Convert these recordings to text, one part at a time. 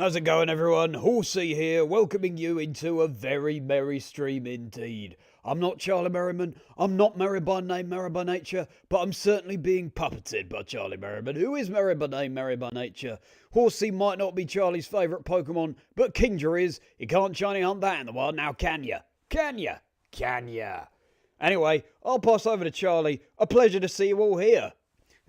How's it going, everyone? HORSEA here, welcoming you into a very merry stream indeed. I'm not Charlie Merriman, I'm not merry by name, merry by nature, but I'm certainly being puppeted by Charlie Merriman, who is merry by name, merry by nature. HORSEA might not be Charlie's favourite Pokémon, but Chazingdra is. You can't shiny hunt that in the wild now, can ya? Can ya? Can ya? Anyway, I'll pass over to Charlie. A pleasure to see you all here.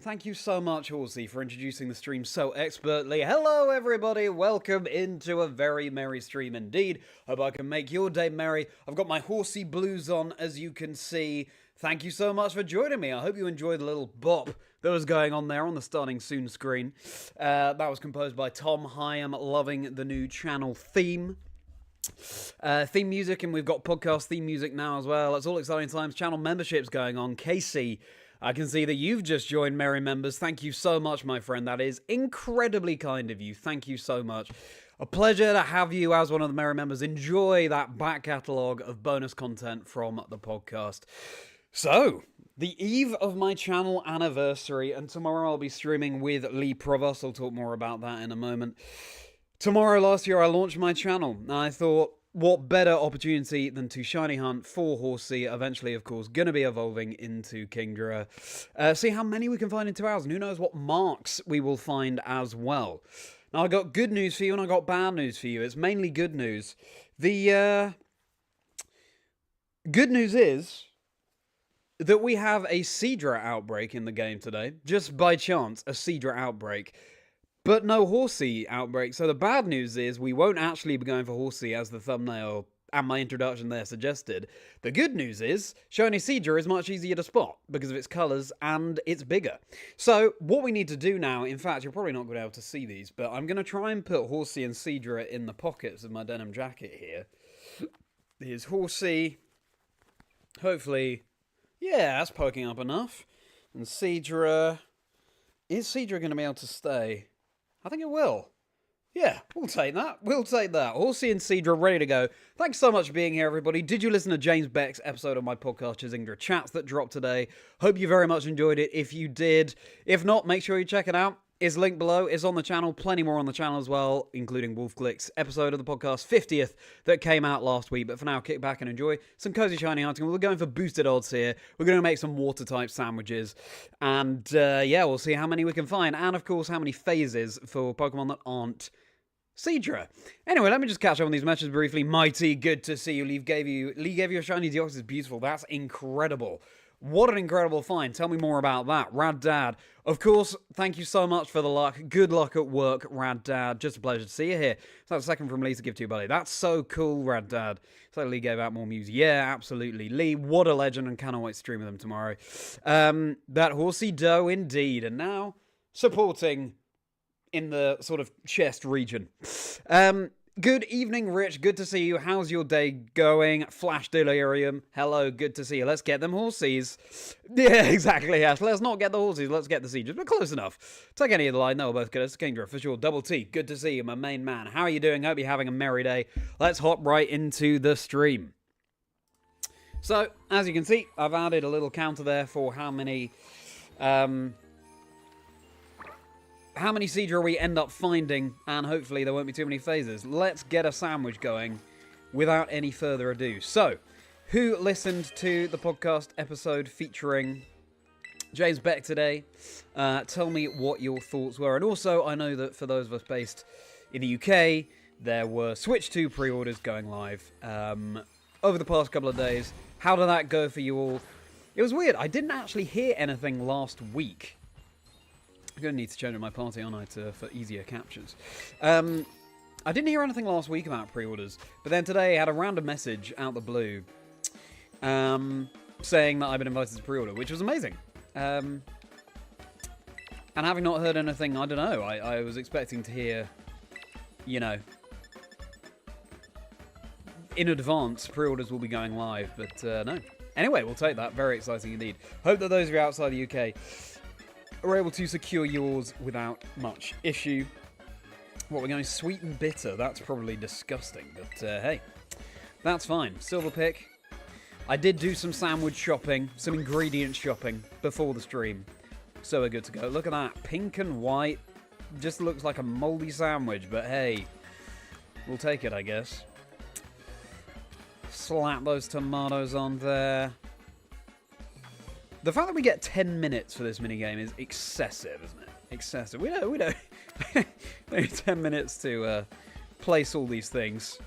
Thank you so much, HORSEA, for introducing the stream so expertly. Hello, everybody. Welcome into a very merry stream indeed. Hope I can make your day merry. I've got my HORSEA blues on, as you can see. Thank you so much for joining me. I hope you enjoyed the little bop that was going on there on the starting soon screen. That was composed by Tom. I am loving the new channel theme. Theme music, and we've got podcast theme music now as well. It's all exciting times. Channel memberships going on. Casey, I can see that you've just joined Merri members. Thank you so much, my friend. That is incredibly kind of you. Thank you so much. A pleasure to have you as one of the Merri members. Enjoy that back catalogue of bonus content from the podcast. So, the eve of my channel anniversary, and tomorrow I'll be streaming with Lee Provost. I'll talk more about that in a moment. Tomorrow last year I launched my channel, and I thought, what better opportunity than to shiny hunt for HORSEA, eventually, of course, going to be evolving into Chazingdra. See how many we can find in 2 hours, and who knows what marks we will find as well. Now, I got good news for you, and I got bad news for you. It's mainly good news. The good news is that we have a Chazingdra outbreak in the game today. Just by chance, a Chazingdra outbreak. But no HORSEA outbreak. So the bad news is we won't actually be going for HORSEA as the thumbnail and my introduction there suggested. The good news is shiny Chazingdra is much easier to spot because of its colours and it's bigger. So what we need to do now, in fact, you're probably not going to be able to see these, but I'm going to try and put HORSEA and Chazingdra in the pockets of my denim jacket here. Here's HORSEA. Hopefully, yeah, that's poking up enough. And Chazingdra, is Chazingdra going to be able to stay? I think it will. Yeah, we'll take that. We'll take that. HORSEA and Chazingdra ready to go. Thanks so much for being here, everybody. Did you listen to James Beck's episode of my podcast, Chazingdra Chats, that dropped today? Hope you very much enjoyed it. If you did, if not, make sure you check it out. It's linked below. It's on the channel. Plenty more on the channel as well, including Wolfclick's episode of the podcast, 50th, that came out last week. But for now, kick back and enjoy some cozy shiny hunting. We're going for boosted odds here. We're going to make some water-type sandwiches. And, yeah, we'll see how many we can find. And, of course, how many phases for Pokemon that aren't Chazingdra. Anyway, let me just catch up on these matches briefly. Mighty, good to see you. Lee gave you a shiny Deoxys. Beautiful. That's incredible. What an incredible find. Tell me more about that. Rad Dad. Of course, thank you so much for the luck. Good luck at work, Rad Dad. Just a pleasure to see you here. So that's a second from Lee to give to you, buddy. That's so cool, Rad Dad. So Lee gave out more music. Yeah, absolutely. Lee, what a legend, and cannot wait to stream with him tomorrow. That HORSEA dough indeed. And now, supporting in the sort of chest region. Good evening, Rich. Good to see you. How's your day going? Flash Delirium. Hello, good to see you. Let's get them HORSEAs. Yeah, exactly, Ash. Let's not get the HORSEAs. Let's get the Chazingdras. But close enough. Take any of the line. No, we're both good. It's Chazingdra for sure. Double T. Good to see you, my main man. How are you doing? Hope you're having a merry day. Let's hop right into the stream. So, as you can see, I've added a little counter there for how many Chazingdra we end up finding, and hopefully there won't be too many phases. Let's get a sandwich going without any further ado. So, who listened to the podcast episode featuring James Beck today? Tell me what your thoughts were. And also, I know that for those of us based in the UK, there were Switch 2 pre-orders going live over the past couple of days. How did that go for you all? It was weird. I didn't actually hear anything last week. I'm going to need to change my party, aren't I, for easier captures. I didn't hear anything last week about pre-orders, but then today I had a random message out the blue saying that I've been invited to pre-order, which was amazing. And having not heard anything, I don't know, I was expecting to hear, you know, in advance, pre-orders will be going live, but no. Anyway, we'll take that. Very exciting indeed. Hope that those of you outside the UK are able to secure yours without much issue. What, we're going sweet and bitter? That's probably disgusting, but hey, that's fine. Silver Pick. I did do some sandwich shopping, some ingredient shopping before the stream, so we're good to go. Look at that, pink and white. Just looks like a mouldy sandwich, but hey, We'll take it, I guess. Slap those tomatoes on there. The fact that we get 10 minutes for this minigame is excessive, isn't it? Excessive. We don't need 10 minutes to place all these things.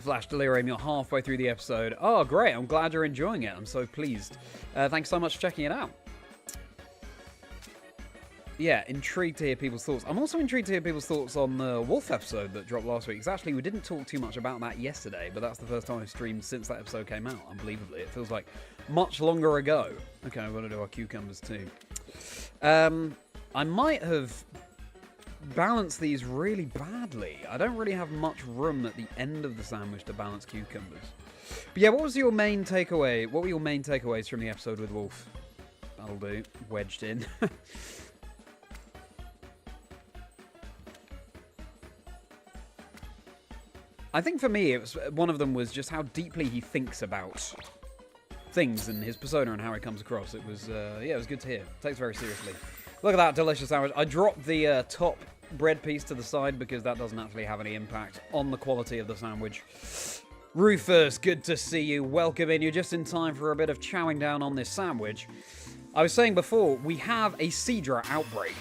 Flash Delirium, you're halfway through the episode. Oh, great. I'm glad you're enjoying it. I'm so pleased. Thanks so much for checking it out. Yeah, intrigued to hear people's thoughts. I'm also intrigued to hear people's thoughts on the Wolf episode that dropped last week. Because actually, we didn't talk too much about that yesterday, but that's the first time I've streamed since that episode came out, unbelievably. It feels like much longer ago. Okay, we're going to do our cucumbers too. I might have balanced these really badly. I don't really have much room at the end of the sandwich to balance cucumbers. But yeah, what was your main takeaway? What were your main takeaways from the episode with Wolf? That'll do. Wedged in. I think for me, it was one of them was just how deeply he thinks about things and his persona and how he comes across. It was, yeah, it was good to hear. Takes very seriously. Look at that delicious sandwich. I dropped the top bread piece to the side because that doesn't actually have any impact on the quality of the sandwich. Rufus, good to see you. Welcome in. You're just in time for a bit of chowing down on this sandwich. I was saying before, we have a Cedra outbreak.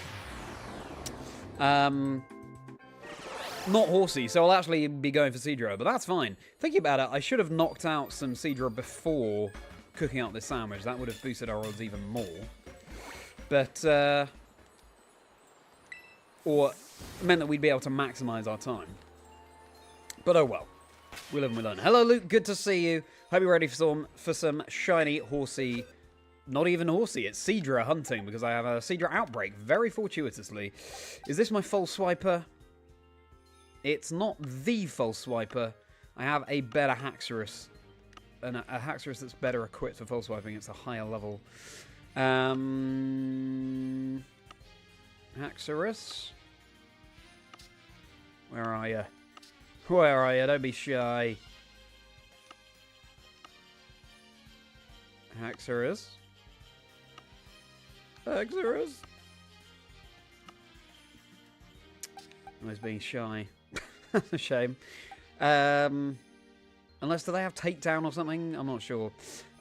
Not Horsea, so I'll actually be going for Cedra, but that's fine. Thinking about it, I should have knocked out some Cedra before cooking up this sandwich. That would have boosted our odds even more. But, or meant that we'd be able to maximize our time. But oh well. We live and we learn. Hello, Luke. Good to see you. Hope you're ready for some shiny Horsea. Not even Horsea. It's Cedra hunting because I have a Cedra outbreak very fortuitously. Is this my false swiper? It's not the false swiper. I have a better Haxorus. And a Haxorus that's better equipped for false swiping. It's a higher level. Haxorus? Where are you? Where are you? Don't be shy. Haxorus? Haxorus? I was being shy. That's a shame. Unless, do they have takedown or something? I'm not sure.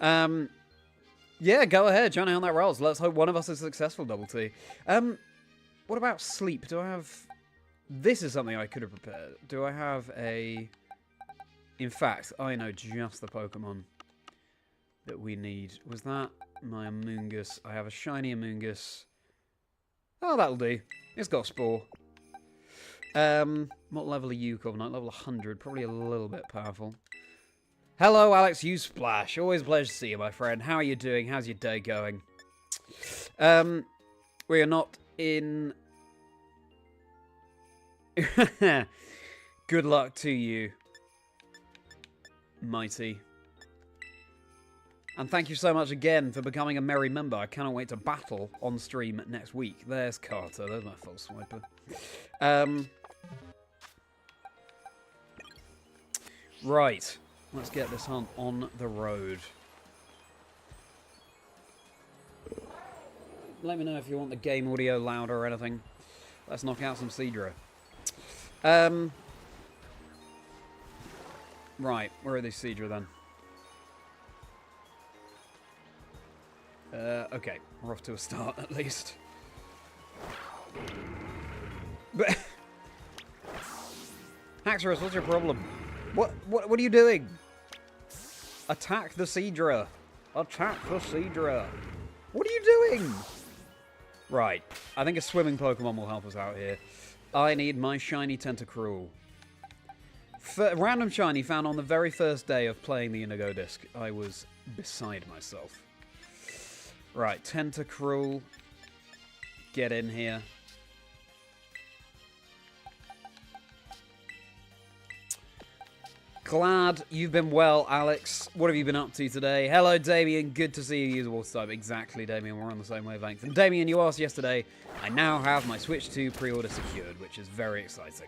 Yeah, go ahead. Johnny on that rolls. Let's hope one of us is successful, Double T. What about sleep? Do I have... This is something I could have prepared. Do I have a... In fact, I know just the Pokemon that we need. Was that my Amoonguss? I have a shiny Amoonguss. Oh, that'll do. It's got Spore. What level are you, Covenant? Level 100. Probably a little bit powerful. Hello, Alex. You Splash. Always a pleasure to see you, my friend. How are you doing? How's your day going? We are not in... Good luck to you, Mighty. And thank you so much again for becoming a Merri member. I cannot wait to battle on stream next week. There's Carter. There's my false swiper. Right. Let's get this hunt on the road. Let me know if you want the game audio louder or anything. Let's knock out some Cedra. Right, where are these Cedra then? Okay, we're off to a start at least. But Haxorus, what's your problem? What are you doing? Attack the Cedra. Attack the Cedra. What are you doing? Right, I think a swimming Pokemon will help us out here. I need my shiny Tentacruel. Random shiny found on the very first day of playing the Indigo Disc. I was beside myself. Right, Tentacruel. Get in here. Glad you've been well, Alex. What have you been up to today? Hello, Damien. Good to see you use a water type. Exactly, Damien. We're on the same wavelength. And Damien, you asked yesterday. I now have my Switch 2 pre-order secured, which is very exciting.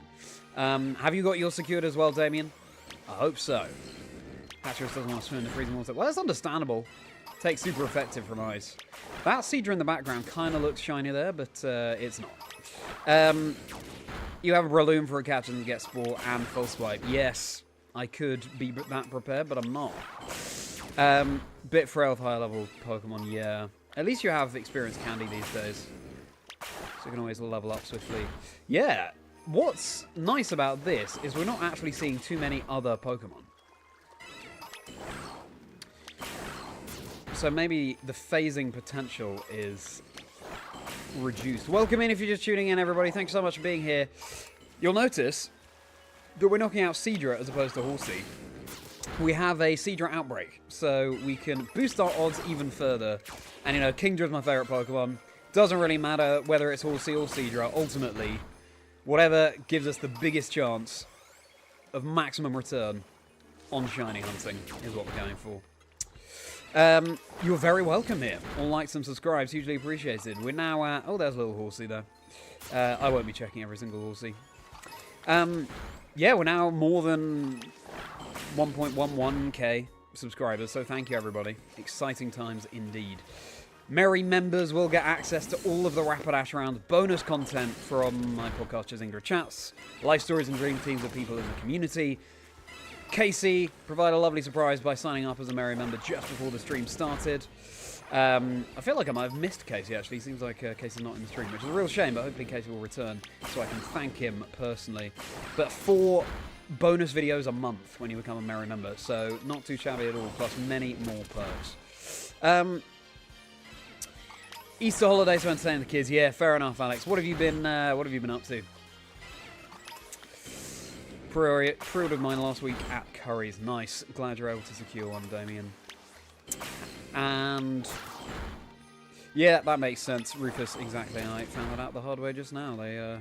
Have you got yours secured as well, Damien? I hope so. Haxorus doesn't want to swim in the freezing water. Well, that's understandable. Takes super effective from ice. That Cedra in the background kind of looks shiny there, but it's not. You have a Breloom for a catch and get Spore and Full Swipe. Yes, I could be that prepared, but I'm not. Bit frail with higher level Pokemon, yeah. At least you have Experience Candy these days. So you can always level up swiftly. Yeah, what's nice about this is we're not actually seeing too many other Pokemon. So maybe the phasing potential is reduced. Welcome in if you're just tuning in, everybody. Thanks so much for being here. You'll notice that we're knocking out Seadra as opposed to Horsea. We have a Seadra outbreak, so we can boost our odds even further. And, you know, Kingdra's my favourite Pokemon. Doesn't really matter whether it's Horsea or Seadra. Ultimately, whatever gives us the biggest chance of maximum return on shiny hunting is what we're going for. You're very welcome here. All likes and subscribes, hugely appreciated. We're now at... Oh, there's a little Horsea there. I won't be checking every single Horsea. Yeah, we're now more than 1.11k subscribers, so thank you, everybody. Exciting times indeed. Merri members will get access to all of the Rapidash Round bonus content from my podcast, Chazingdra Chats, life stories and dream teams of people in the community. Casey provide a lovely surprise by signing up as a Merri member just before the stream started. I feel like I might have missed Casey, actually. Seems like Casey's not in the stream, which is a real shame, but hopefully Casey will return so I can thank him personally. But 4 bonus videos a month when you become a Merri member, so not too shabby at all, plus many more perks. Easter holidays to entertain the kids. Yeah, fair enough, Alex. What have you been up to? Pre-ordered mine last week at Curry's. Nice. Glad you're able to secure one, Damien. And yeah, that makes sense. Rufus, exactly. I found that out the hard way just now. They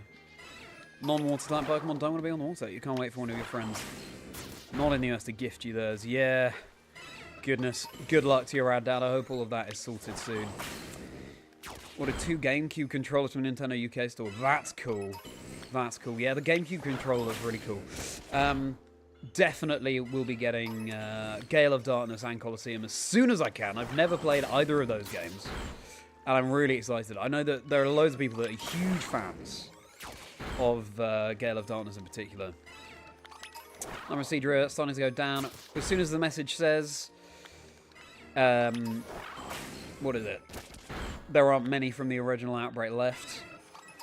non-water type Pokemon don't want to be on the water. You can't wait for one of your friends not in the US to gift you theirs. Yeah. Goodness. Good luck to your rad dad. I hope all of that is sorted soon. Ordered 2 GameCube controllers from Nintendo UK store. That's cool. That's cool. Yeah, the GameCube controller is really cool. Definitely will be getting Gale of Darkness and Colosseum as soon as I can. I've never played either of those games, and I'm really excited. I know that there are loads of people that are huge fans of Gale of Darkness in particular. Number Seadra starting to go down. As soon as the message says... what is it? There aren't many from the original outbreak left.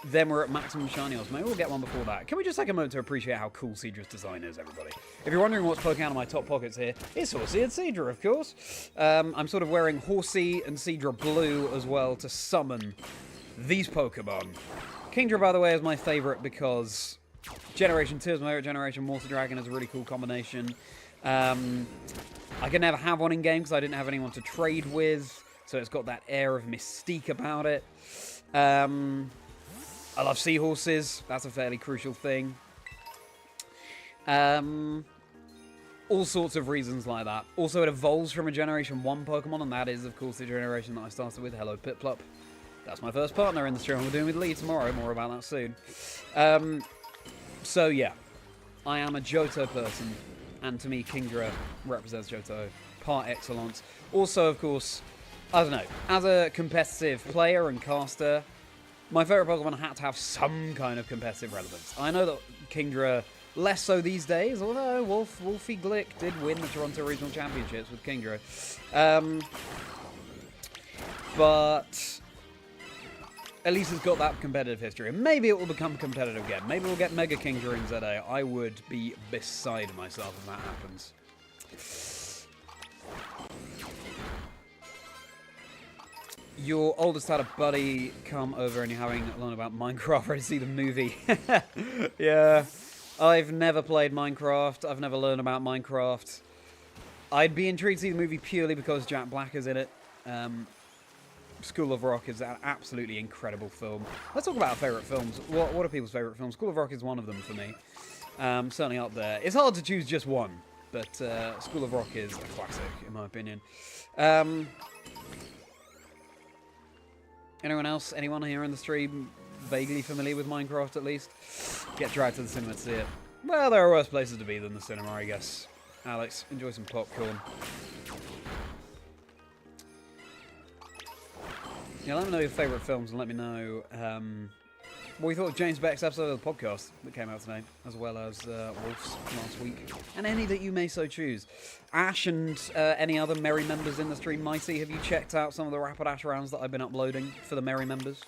Then we're at maximum shiny odds. Maybe we'll get one before that. Can we just take a moment to appreciate how cool Seadra's design is, everybody? If you're wondering what's poking out of my top pockets here, it's Horsea and Seadra, of course. I'm sort of wearing Horsea and Seadra blue as well to summon these Pokemon. Kingdra, by the way, is my favourite because Generation 2 is my favourite generation. Water Dragon is a really cool combination. I could never have one in game because I didn't have anyone to trade with, so it's got that air of mystique about it. I love seahorses. That's a fairly crucial thing. All sorts of reasons like that. Also, it evolves from a Generation 1 Pokemon, and that is, of course, the generation that I started with. Hello, Piplup. That's my first partner in the stream. We're doing with Lee tomorrow. More about that soon. So, yeah. I am a Johto person, and to me, Kingdra represents Johto par excellence. Also, of course, I don't know, as a competitive player and caster, my favourite Pokemon had to have some kind of competitive relevance. I know that Kingdra less so these days, although Wolfie Glick did win the Toronto Regional Championships with Kingdra. But at least it's got that competitive history. And maybe it will become competitive again. Maybe we'll get Mega Kingdra in ZA. I would be beside myself if that happens. Your oldest had a buddy come over and you're having a learn about Minecraft, ready to see the movie. Yeah, I've never played Minecraft. I've never learned about Minecraft. I'd be intrigued to see the movie purely because Jack Black is in it. School of Rock is an absolutely incredible film. Let's talk about our favourite films. What are people's favourite films? School of Rock is one of them for me. Certainly up there. It's hard to choose just one, but School of Rock is a classic, in my opinion. Anyone else? Anyone here in the stream vaguely familiar with Minecraft, at least? Get dragged to the cinema to see it. Well, there are worse places to be than the cinema, I guess. Alex, enjoy some popcorn. Yeah, let me know your favourite films and let me know what we thought of James Beck's episode of the podcast that came out today, as well as Wolf's last week, and any that you may so choose. Ash and any other Merri members in the stream. Mighty, have you checked out some of the Rapid Ash rounds that I've been uploading for the Merri members?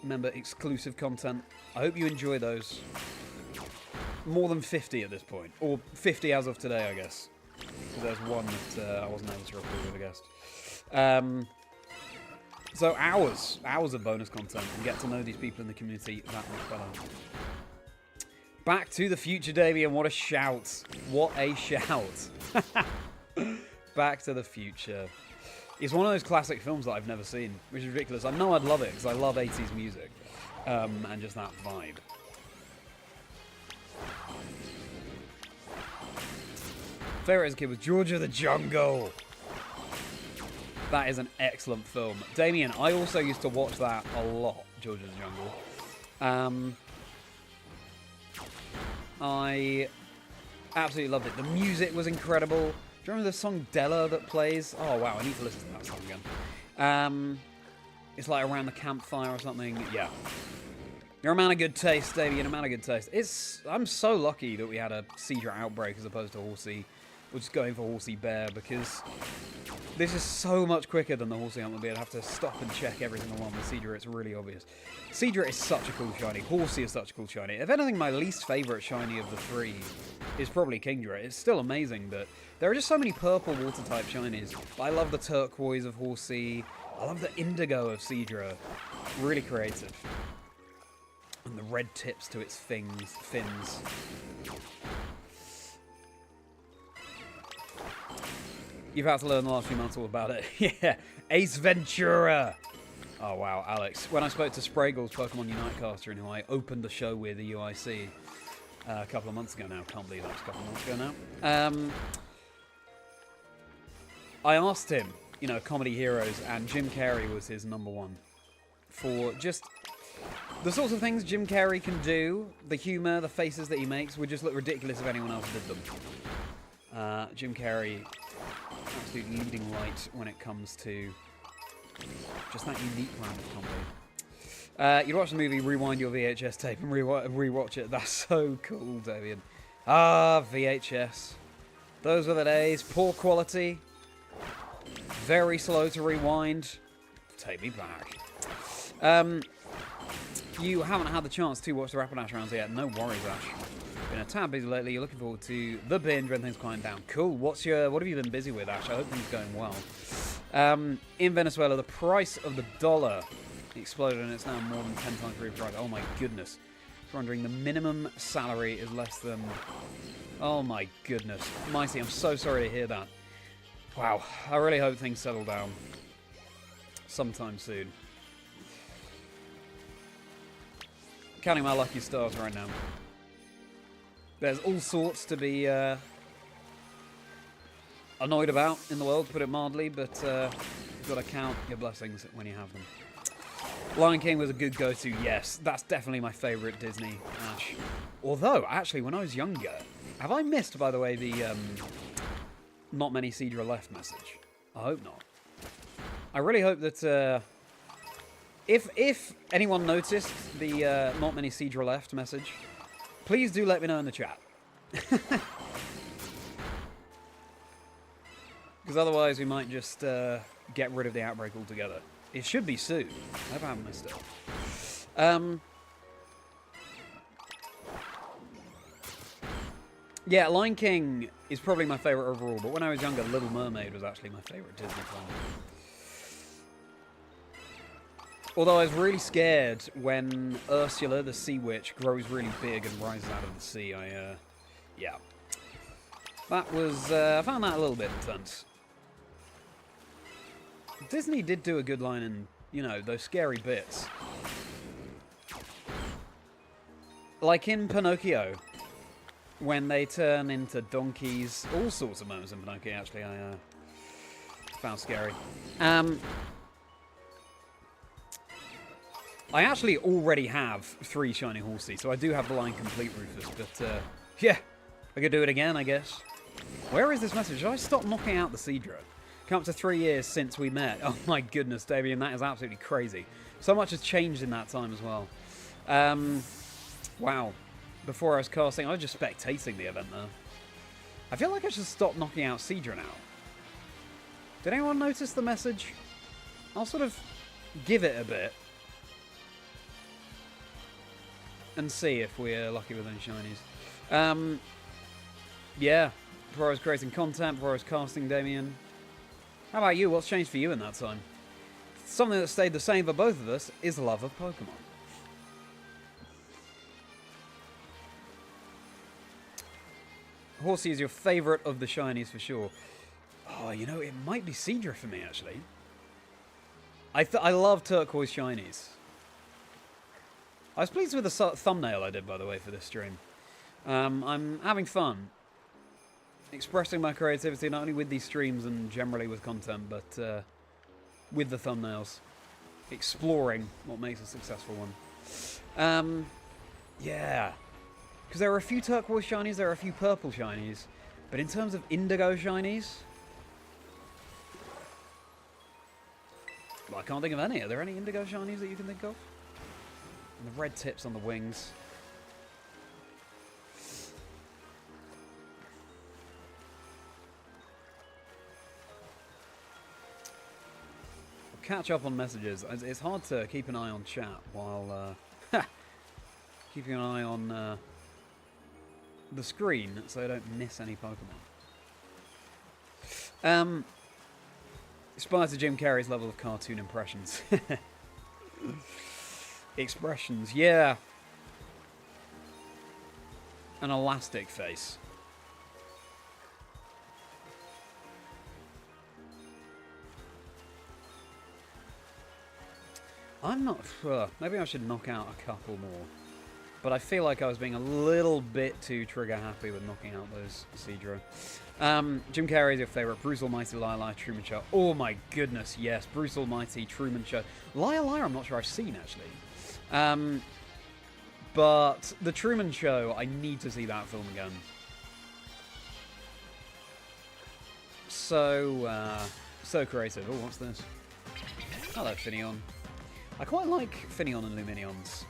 Member exclusive content. I hope you enjoy those. More than 50 at this point, or 50 as of today, I guess. Because there's one that I wasn't able to record with a guest. So hours of bonus content, and get to know these people in the community that much better. Back to the Future, Damien. What a shout. What a shout. Back to the Future. It's one of those classic films that I've never seen, which is ridiculous. I know I'd love it, because I love 80s music. And just that vibe. Favorite as a kid was George of the Jungle. That is an excellent film. Damien, I also used to watch that a lot, George of the Jungle. I absolutely loved it. The music was incredible. Do you remember the song Della that plays? Oh, wow, I need to listen to that song again. It's like Around the Campfire or something. Yeah. You're a man of good taste, Damien, a man of good taste. I'm so lucky that we had a Cedra outbreak as opposed to Horsea. We're just going for Horsea Bear, because this is so much quicker than the Horsea hunt will be. I'd have to stop and check every single one. With Cedra, it's really obvious. Cedra is such a cool shiny. Horsea is such a cool shiny. If anything, my least favourite shiny of the three is probably Kingdra. It's still amazing, but there are just so many purple water-type shinies. I love the turquoise of Horsea. I love the indigo of Cedra. Really creative. And the red tips to its fins. You've had to learn the last few months all about it. Yeah, Ace Ventura. Oh, wow, Alex. When I spoke to Spraggle's Pokemon Unite caster, and who I opened the show with the UIC a couple of months ago now. Can't believe that was a couple of months ago now. I asked him, you know, comedy heroes, and Jim Carrey was his #1. For just the sorts of things Jim Carrey can do, the humour, the faces that he makes, would just look ridiculous if anyone else did them. Jim Carrey, absolute leading light when it comes to just that unique brand of comedy. You'd watch the movie, rewind your VHS tape, and rewatch it. That's so cool, Davian. Ah, VHS. Those were the days. Poor quality. Very slow to rewind. Take me back. You haven't had the chance to watch the Rapid Ash rounds yet. No worries, Ash. Been a tad busy lately. You're looking forward to the binge when things quiet down. Cool. What have you been busy with, Ash? I hope things are going well. In Venezuela, the price of the dollar exploded, and it's now more than 10 times the price. Oh my goodness. I'm wondering, the minimum salary is less than... Oh my goodness. Mighty, I'm so sorry to hear that. Wow. I really hope things settle down sometime soon. Counting my lucky stars right now. There's all sorts to be annoyed about in the world, to put it mildly, but you've got to count your blessings when you have them. Lion King was a good go-to, yes. That's definitely my favourite Disney Ash. Although, actually, when I was younger... Have I missed, by the way, the not many Cedra left message? I hope not. I really hope that... If anyone noticed the not many Cedra left message, please do let me know in the chat. Because otherwise we might just get rid of the outbreak altogether. It should be soon. I hope I haven't missed it. Yeah, Lion King is probably my favourite overall, but when I was younger, Little Mermaid was actually my favourite Disney film. Although I was really scared when Ursula, the sea witch, grows really big and rises out of the sea. Yeah. That was, I found that a little bit intense. Disney did do a good line in, you know, those scary bits. Like in Pinocchio, when they turn into donkeys. All sorts of moments in Pinocchio, actually, I found scary. I actually already have 3 shiny Horsea, so I do have the line complete, Rufus, but yeah, I could do it again, I guess. Where is this message? Should I stop knocking out the Cedra? Come up to 3 years since we met. Oh my goodness, Damien, that is absolutely crazy. So much has changed in that time as well. Wow. Before I was casting, I was just spectating the event there. I feel like I should stop knocking out Cedra now. Did anyone notice the message? I'll sort of give it a bit. And see if we're lucky with any shinies. Yeah. Before I was creating content, before I was casting, Damien. How about you? What's changed for you in that time? Something that stayed the same for both of us is love of Pokemon. Horsea is your favourite of the shinies for sure. Oh, you know, it might be Cedra for me, actually. I love turquoise shinies. I was pleased with the thumbnail I did, by the way, for this stream. I'm having fun. Expressing my creativity not only with these streams and generally with content, but with the thumbnails. Exploring what makes a successful one. Yeah. Because there are a few turquoise shinies, there are a few purple shinies. But in terms of indigo shinies... well, I can't think of any. Are there any indigo shinies that you can think of? And the red tips on the wings. Catch up on messages. It's hard to keep an eye on chat while keeping an eye on the screen so I don't miss any Pokemon. Aspire to Jim Carrey's level of cartoon impressions. Expressions, yeah. An elastic face. I'm not sure. Maybe I should knock out a couple more. But I feel like I was being a little bit too trigger happy with knocking out those Cedra. Jim Carrey is your favourite. Bruce Almighty, Liar, Truman Show. Oh my goodness, yes. Bruce Almighty, Truman Show. Liar, I'm not sure I've seen, actually. But the Truman Show, I need to see that film again. So creative. Oh, what's this? Hello, Finneon. I quite like Finneon and Luminions.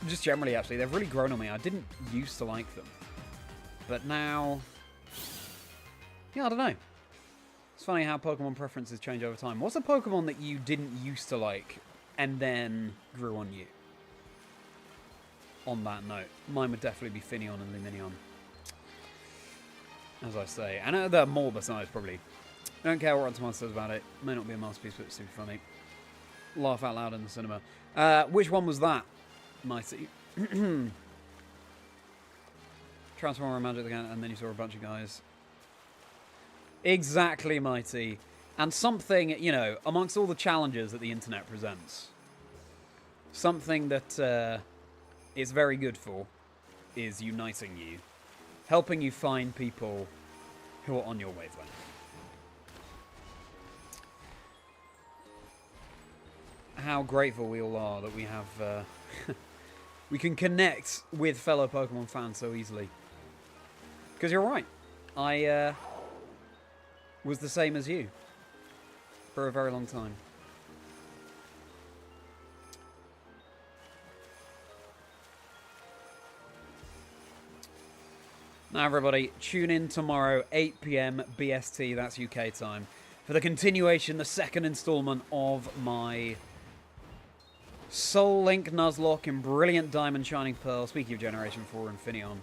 Just generally, actually. They've really grown on me. I didn't used to like them. But now... yeah, I don't know. It's funny how Pokemon preferences change over time. What's a Pokemon that you didn't used to like and then grew on you? On that note, mine would definitely be Finneon and Luminion. As I say. And there are more besides, probably. I don't care what Rotten Tomatoes says about it. May not be a masterpiece, but it's super funny. Laugh out loud in the cinema. Which one was that, Mighty? Transformer and Magic again, and then you saw a bunch of guys. Exactly, Mighty. And something, you know, amongst all the challenges that the internet presents, something that it's very good for is uniting you. Helping you find people who are on your wavelength. How grateful we all are that we have... we can connect with fellow Pokemon fans so easily. Because you're right. I was the same as you. For a very long time. Now everybody, tune in tomorrow, 8 PM BST, that's UK time, for the continuation, the second installment of my Soul Link Nuzlocke in Brilliant Diamond Shining Pearl, speaking of Generation 4 and Finneon,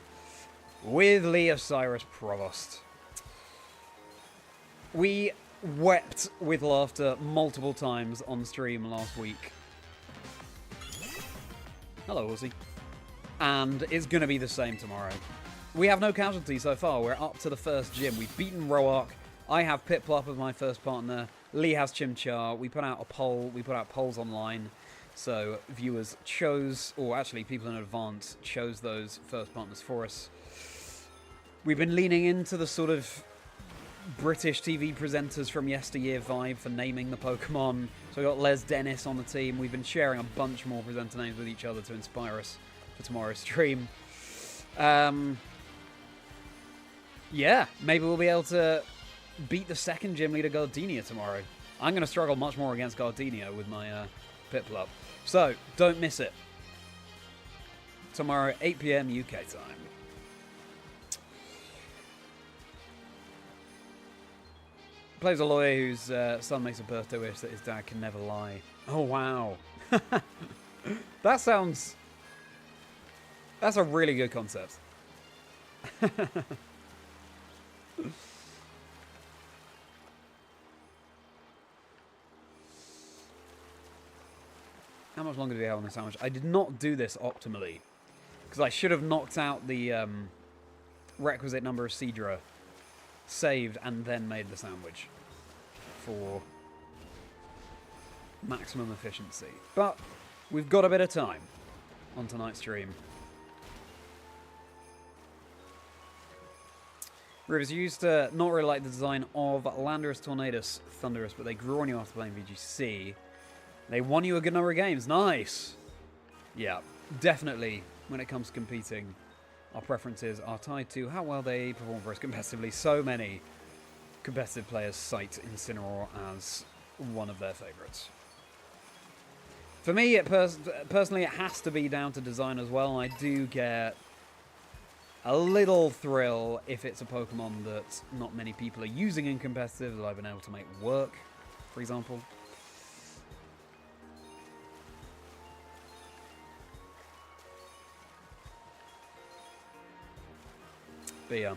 with Lee Osiris Provost. We wept with laughter multiple times on stream last week. Hello, Horsea. And it's going to be the same tomorrow. We have no casualties so far. We're up to the first gym. We've beaten Roark. I have Piplup as my first partner. Lee has Chimchar. We put out a poll. We put out polls online. So viewers chose, or actually people in advance chose those first partners for us. We've been leaning into the sort of British TV presenters from yesteryear vibe for naming the Pokemon. So we got Les Dennis on the team. We've been sharing a bunch more presenter names with each other to inspire us for tomorrow's stream. Yeah, maybe we'll be able to beat the second gym leader, Gardenia, tomorrow. I'm going to struggle much more against Gardenia with my Piplup. So, don't miss it. Tomorrow, 8 PM UK time. Plays a lawyer whose son makes a birthday wish that his dad can never lie. Oh, wow. That sounds... That's a really good concept. How much longer do we have on this sandwich? I did not do this optimally, because I should have knocked out the requisite number of Cedra, saved, and then made the sandwich for maximum efficiency. But we've got a bit of time on tonight's stream. Rivers, you used to not really like the design of Landorus, Tornadus, Thunderous, but they grew on you after playing VGC. They won you a good number of games. Nice! Yeah, definitely, when it comes to competing, our preferences are tied to how well they perform for us competitively. So many competitive players cite Incineroar as one of their favourites. For me, personally, it has to be down to design as well. I do get a little thrill if it's a Pokemon that not many people are using in competitive that I've been able to make work, for example. But yeah.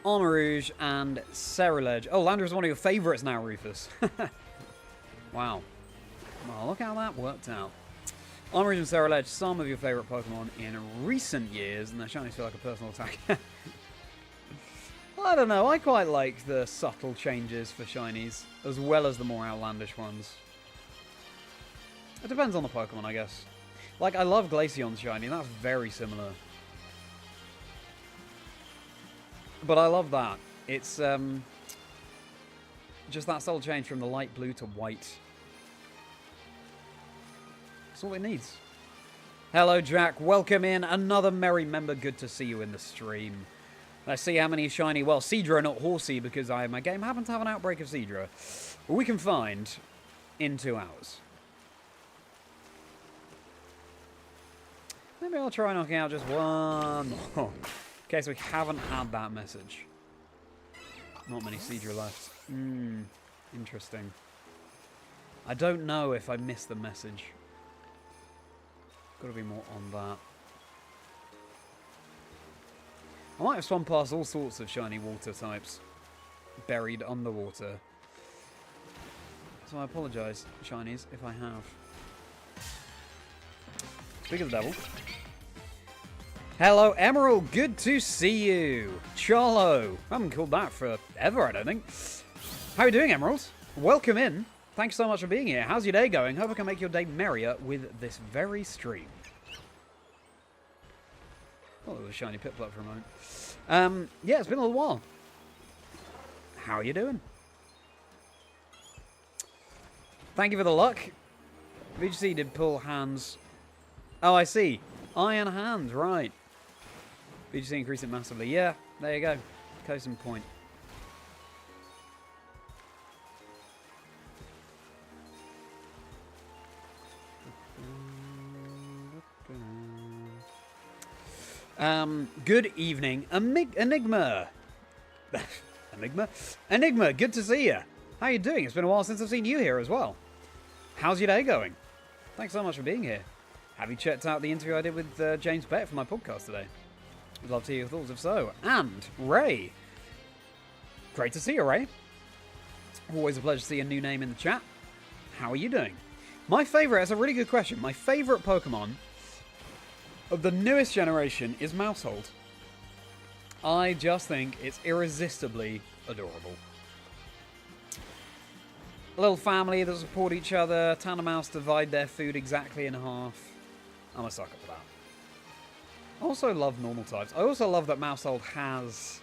Armarouge and Ceruledge. Oh, Lander is one of your favourites now, Rufus. Wow. Well, look how that worked out. Armarouge and Ceruledge, some of your favourite Pokemon in recent years, and their shinies feel like a personal attack. Well, I don't know, I quite like the subtle changes for shinies, as well as the more outlandish ones. It depends on the Pokemon, I guess. Like, I love Glaceon's shiny, that's very similar. But I love that. It's just that subtle change from the light blue to white. That's all it needs. Hello, Jack. Welcome in. Another Merri member. Good to see you in the stream. Let's see how many shiny... Well, Cedra, not Horsea, because my game happened to have an outbreak of Cedra. We can find in 2 hours. Maybe I'll try knocking out just one more. In case we haven't had that message. Not many Cedra left. Interesting. I don't know if I missed the message. Gotta be more on that. I might have swum past all sorts of shiny water types buried underwater. So I apologise, shinies, if I have. Speak of the devil. Hello, Emerald. Good to see you. Charlo. I haven't called that forever, I don't think. How are you doing, Emerald? Welcome in. Thanks so much for being here. How's your day going? Hope I can make your day merrier with this very stream. Oh, there was a shiny Piplup for a moment. Yeah, it's been a little while. How are you doing? Thank you for the luck. VGC did pull hands. Oh, I see. Iron hands, right. VGC increased it massively. Yeah, there you go. Case in point. Good evening, Enigma. Enigma, good to see you. How are you doing? It's been a while since I've seen you here as well. How's your day going? Thanks so much for being here. Have you checked out the interview I did with James Beck for my podcast today? I'd love to hear your thoughts if so. And Ray. Great to see you, Ray. Always a pleasure to see a new name in the chat. How are you doing? My favourite, that's a really good question. My favourite Pokemon of the newest generation is Mousehold. I just think it's irresistibly adorable. A little family that support each other. Tandemaus divide their food exactly in half. I'm a sucker for that. I also love normal types. I also love that Mousehold has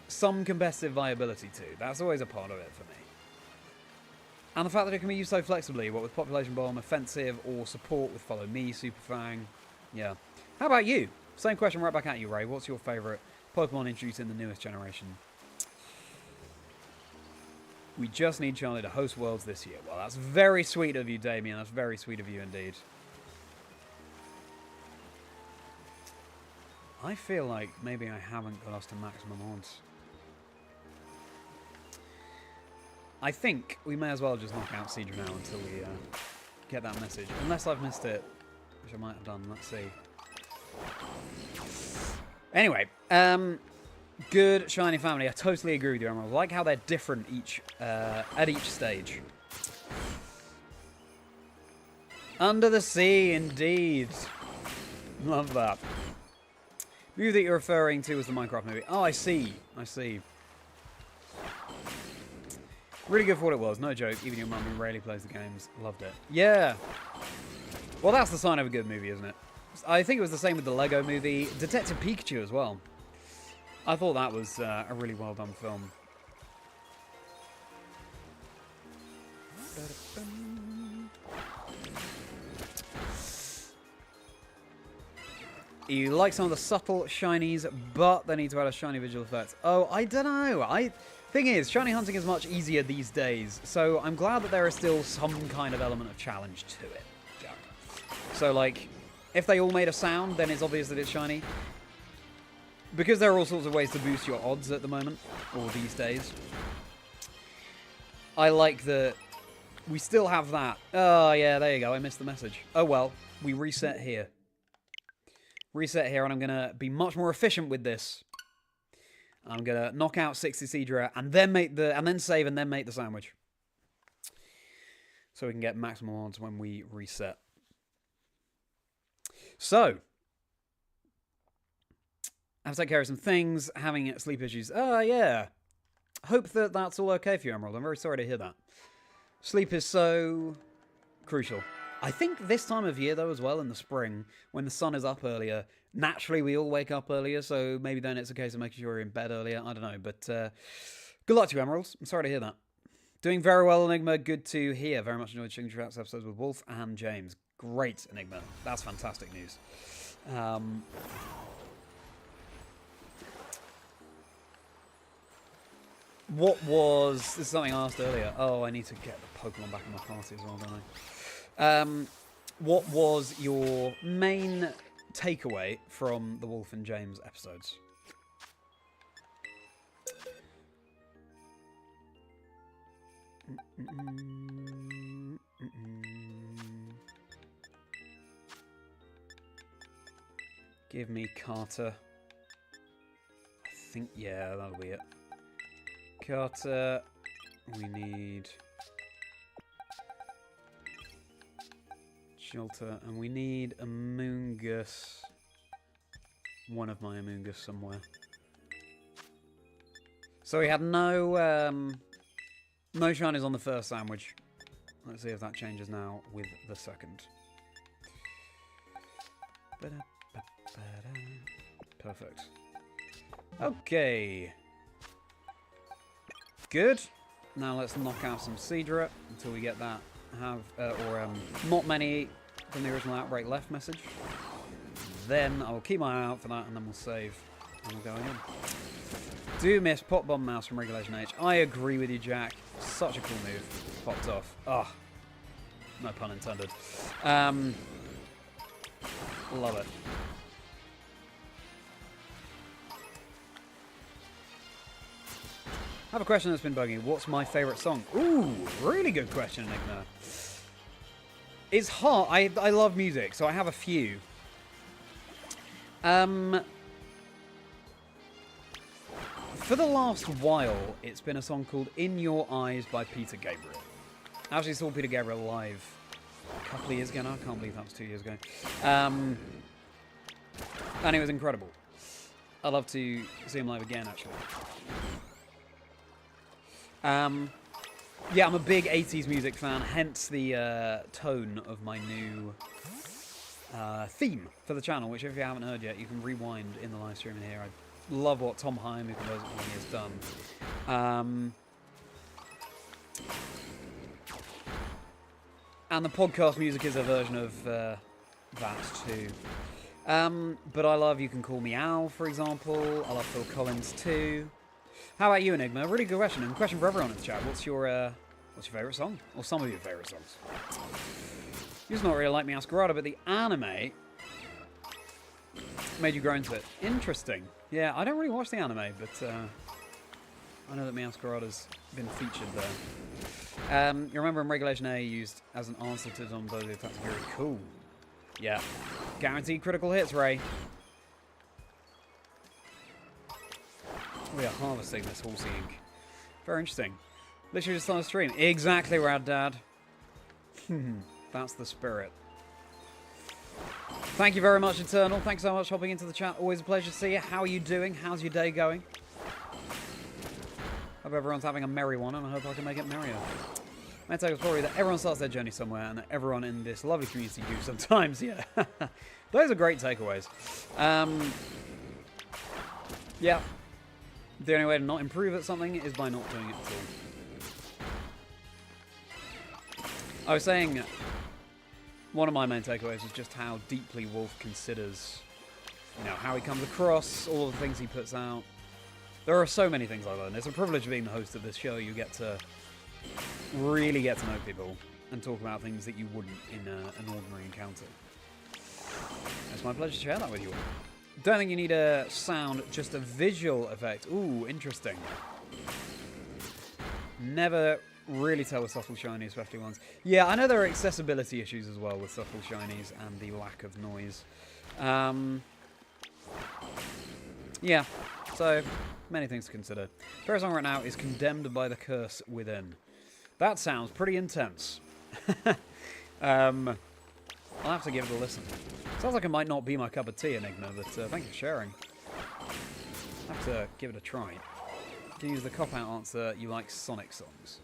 some competitive viability too. That's always a part of it for me. And the fact that it can be used so flexibly, what with Population Bomb, Offensive, or Support with Follow Me, Super Fang. Yeah. How about you? Same question right back at you, Ray. What's your favourite Pokemon introduced in the newest generation? We just need Charlie to host Worlds this year. Well, that's very sweet of you, Damien. That's very sweet of you indeed. I feel like maybe I haven't got us to maximum odds. I think we may as well just knock out Seadra now until we get that message. Unless I've missed it, which I might have done. Let's see. Anyway, good shiny family. I totally agree with you, Emerald. I like how they're different at each stage. Under the Sea, indeed. Love that. The movie that you're referring to was the Minecraft movie. Oh, I see. I see. Really good for what it was. No joke. Even your mum who rarely plays the games loved it. Yeah. Well, that's the sign of a good movie, isn't it? I think it was the same with the Lego movie. Detective Pikachu as well. I thought that was a really well done film. You like some of the subtle shinies, but they need to add a shiny visual effect. Oh, I don't know. Thing is, shiny hunting is much easier these days, so I'm glad that there is still some kind of element of challenge to it. Yeah. So, like, if they all made a sound, then it's obvious that it's shiny. Because there are all sorts of ways to boost your odds at the moment, or these days. I like that we still have that. Oh, yeah, there you go. I missed the message. Oh, well, we reset here. Reset here, and I'm going to be much more efficient with this. I'm going to knock out 60 Seadra, and then save, and then make the sandwich. So we can get maximum odds when we reset. So, I have to take care of some things, having sleep issues. Oh, yeah. Hope that that's all okay for you, Emerald. I'm very sorry to hear that. Sleep is so crucial. I think this time of year, though, as well, in the spring, when the sun is up earlier, naturally we all wake up earlier, so maybe then it's a case of making sure you're in bed earlier. I don't know, but good luck to you, Emeralds. I'm sorry to hear that. Doing very well, Enigma. Good to hear. Very much enjoyed Chazingdra Chats episodes with Wolf and James. Great, Enigma. That's fantastic news. What was... This is something I asked earlier. Oh, I need to get the Pokemon back in my party as well, don't I? What was your main takeaway from the Wolf and James episodes? Give me Carter. I think, yeah, that'll be it. Carter. We need... Shelter, and we need a Moongus. One of my Amoongus somewhere. So we had no shinies on the first sandwich. Let's see if that changes now with the second. Perfect. Okay. Good. Now let's knock out some Seadra until we get that. Not many from the original Outbreak left message. Then I will keep my eye out for that, and then we'll save, and we'll go in. Do miss Pop Bomb Mouse from Regulation H. I agree with you, Jack. Such a cool move. Popped off. Oh, no pun intended. Love it. I have a question that's been bugging you. What's my favourite song? Ooh, really good question, Enigma. It's hard. I love music, so I have a few. For the last while, it's been a song called In Your Eyes by Peter Gabriel. I actually saw Peter Gabriel live a couple of years ago now. I can't believe that was 2 years ago. And it was incredible. I'd love to see him live again, actually. Yeah, I'm a big 80s music fan, hence the tone of my new theme for the channel, which if you haven't heard yet, you can rewind in the live stream in here. I love what Tom Hyam, who composed it for me, has done. And the podcast music is a version of that too. But I love You Can Call Me Al, for example. I love Phil Collins too. How about you, Enigma? Really good question. And question for everyone in the chat. What's your favourite song? Or some of your favourite songs? You just not really like Masquerada, but the anime made you grow into it. Interesting. Yeah, I don't really watch the anime, but I know that Masquerada's been featured there. You remember in Regulation A used as an answer to Don Bozzi attacks Fury. Cool. Yeah. Guaranteed critical hits, Ray. We are harvesting this HORSEA ink. Very interesting. Literally just on a stream. Exactly, Rad Dad. That's the spirit. Thank you very much, Eternal. Thanks so much for hopping into the chat. Always a pleasure to see you. How are you doing? How's your day going? Hope everyone's having a merry one, and I hope I can make it merrier. My take is probably that everyone starts their journey somewhere, and that everyone in this lovely community do sometimes, yeah. Those are great takeaways. Yeah. The only way to not improve at something is by not doing it at all. I was saying, one of my main takeaways is just how deeply Wolf considers, you know, how he comes across, all of the things he puts out. There are so many things I learned. It's a privilege being the host of this show. You get to really get to know people and talk about things that you wouldn't in an ordinary encounter. It's my pleasure to share that with you all. Don't think you need a sound, just a visual effect. Ooh, interesting. Never really tell with softball shinies, especially ones. Yeah, I know there are accessibility issues as well with softball shinies and the lack of noise. Yeah, so many things to consider. First song right now is Condemned by the Curse Within. That sounds pretty intense. I'll have to give it a listen. Sounds like it might not be my cup of tea, Enigma, but thank you for sharing. I'll have to give it a try. You can use the cop-out answer, you like Sonic songs.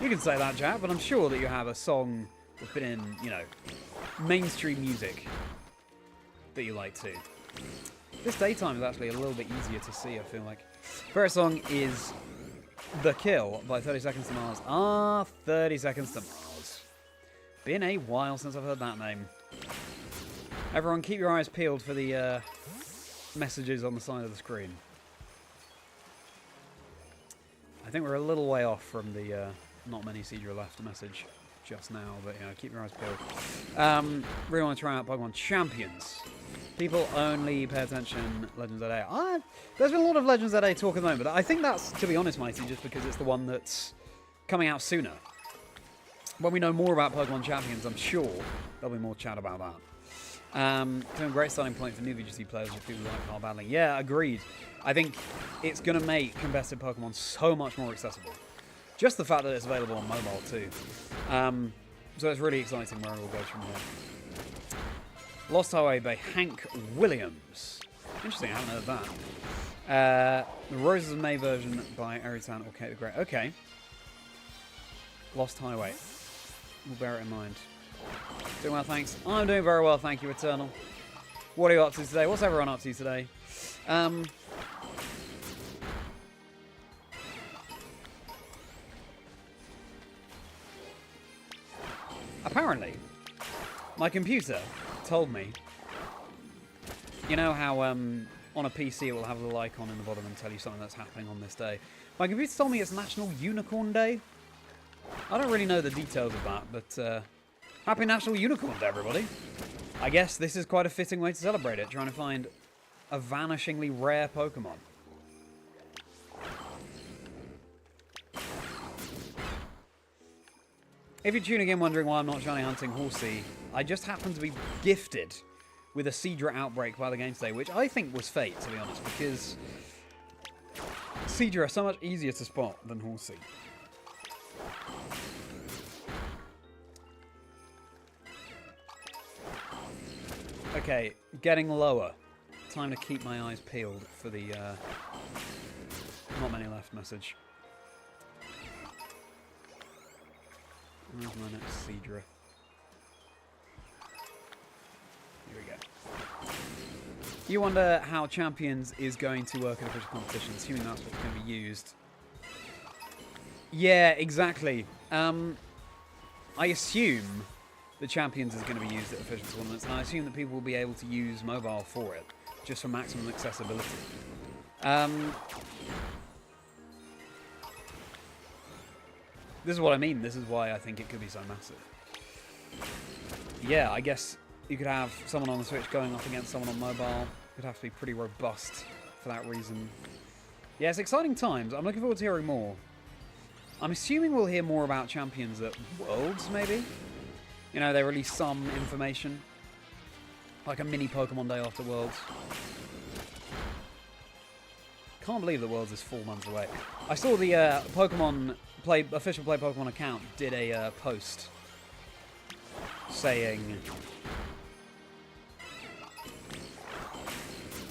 You can say that, Jack, but I'm sure that you have a song that's been in, you know, mainstream music that you like too. This daytime is actually a little bit easier to see, I feel like. First song is The Kill by 30 Seconds to Mars. 30 Seconds to Mars. Been a while since I've heard that name. Everyone keep your eyes peeled for the messages on the side of the screen. I think we're a little way off from the not many Cedra left message just now, but you know, keep your eyes peeled. Really want to try out Pokemon Champions. People only pay attention Legends at A. There's been a lot of Legends at A talk at the moment, but I think that's, to be honest, Mighty, just because it's the one that's coming out sooner. When we know more about Pokemon Champions, I'm sure there'll be more chat about that. It's a great starting point for new VGC players with people like hard battling. Yeah, agreed. I think it's going to make competitive Pokemon so much more accessible. Just the fact that it's available on mobile too. So it's really exciting where it all goes from here. Lost Highway by Hank Williams. Interesting, I haven't heard that. The Roses of May version by Eritan or Kate the Great. Okay. Lost Highway. We'll bear it in mind. Doing well, thanks. I'm doing very well, thank you, Eternal. What are you up to today? What's everyone up to today? Apparently, my computer told me, you know how on a PC it will have a little icon in the bottom and tell you something that's happening on this day. My computer told me it's National Unicorn Day. I don't really know the details of that, but happy National Unicorn Day, everybody. I guess this is quite a fitting way to celebrate it, trying to find a vanishingly rare Pokemon. If you're tuning in wondering why I'm not shiny hunting HORSEA, I just happened to be gifted with a Cedra outbreak by the game today, which I think was fate, to be honest, because Cedra are so much easier to spot than HORSEA. Okay, getting lower. Time to keep my eyes peeled for the not many left message. Where's my next Cedra? Here we go. You wonder how Champions is going to work in official competitions, assuming that's what's going to be used. Yeah, exactly. I assume the Champions is going to be used at official tournaments, and I assume that people will be able to use mobile for it, just for maximum accessibility. This is what I mean. This is why I think it could be so massive. Yeah, I guess you could have someone on the Switch going up against someone on mobile. It would have to be pretty robust for that reason. Yeah, it's exciting times. I'm looking forward to hearing more. I'm assuming we'll hear more about Champions at Worlds, maybe? You know, they release some information. Like a mini Pokemon Day after Worlds. Can't believe that Worlds is 4 months away. I saw the official Play Pokemon account did a post saying,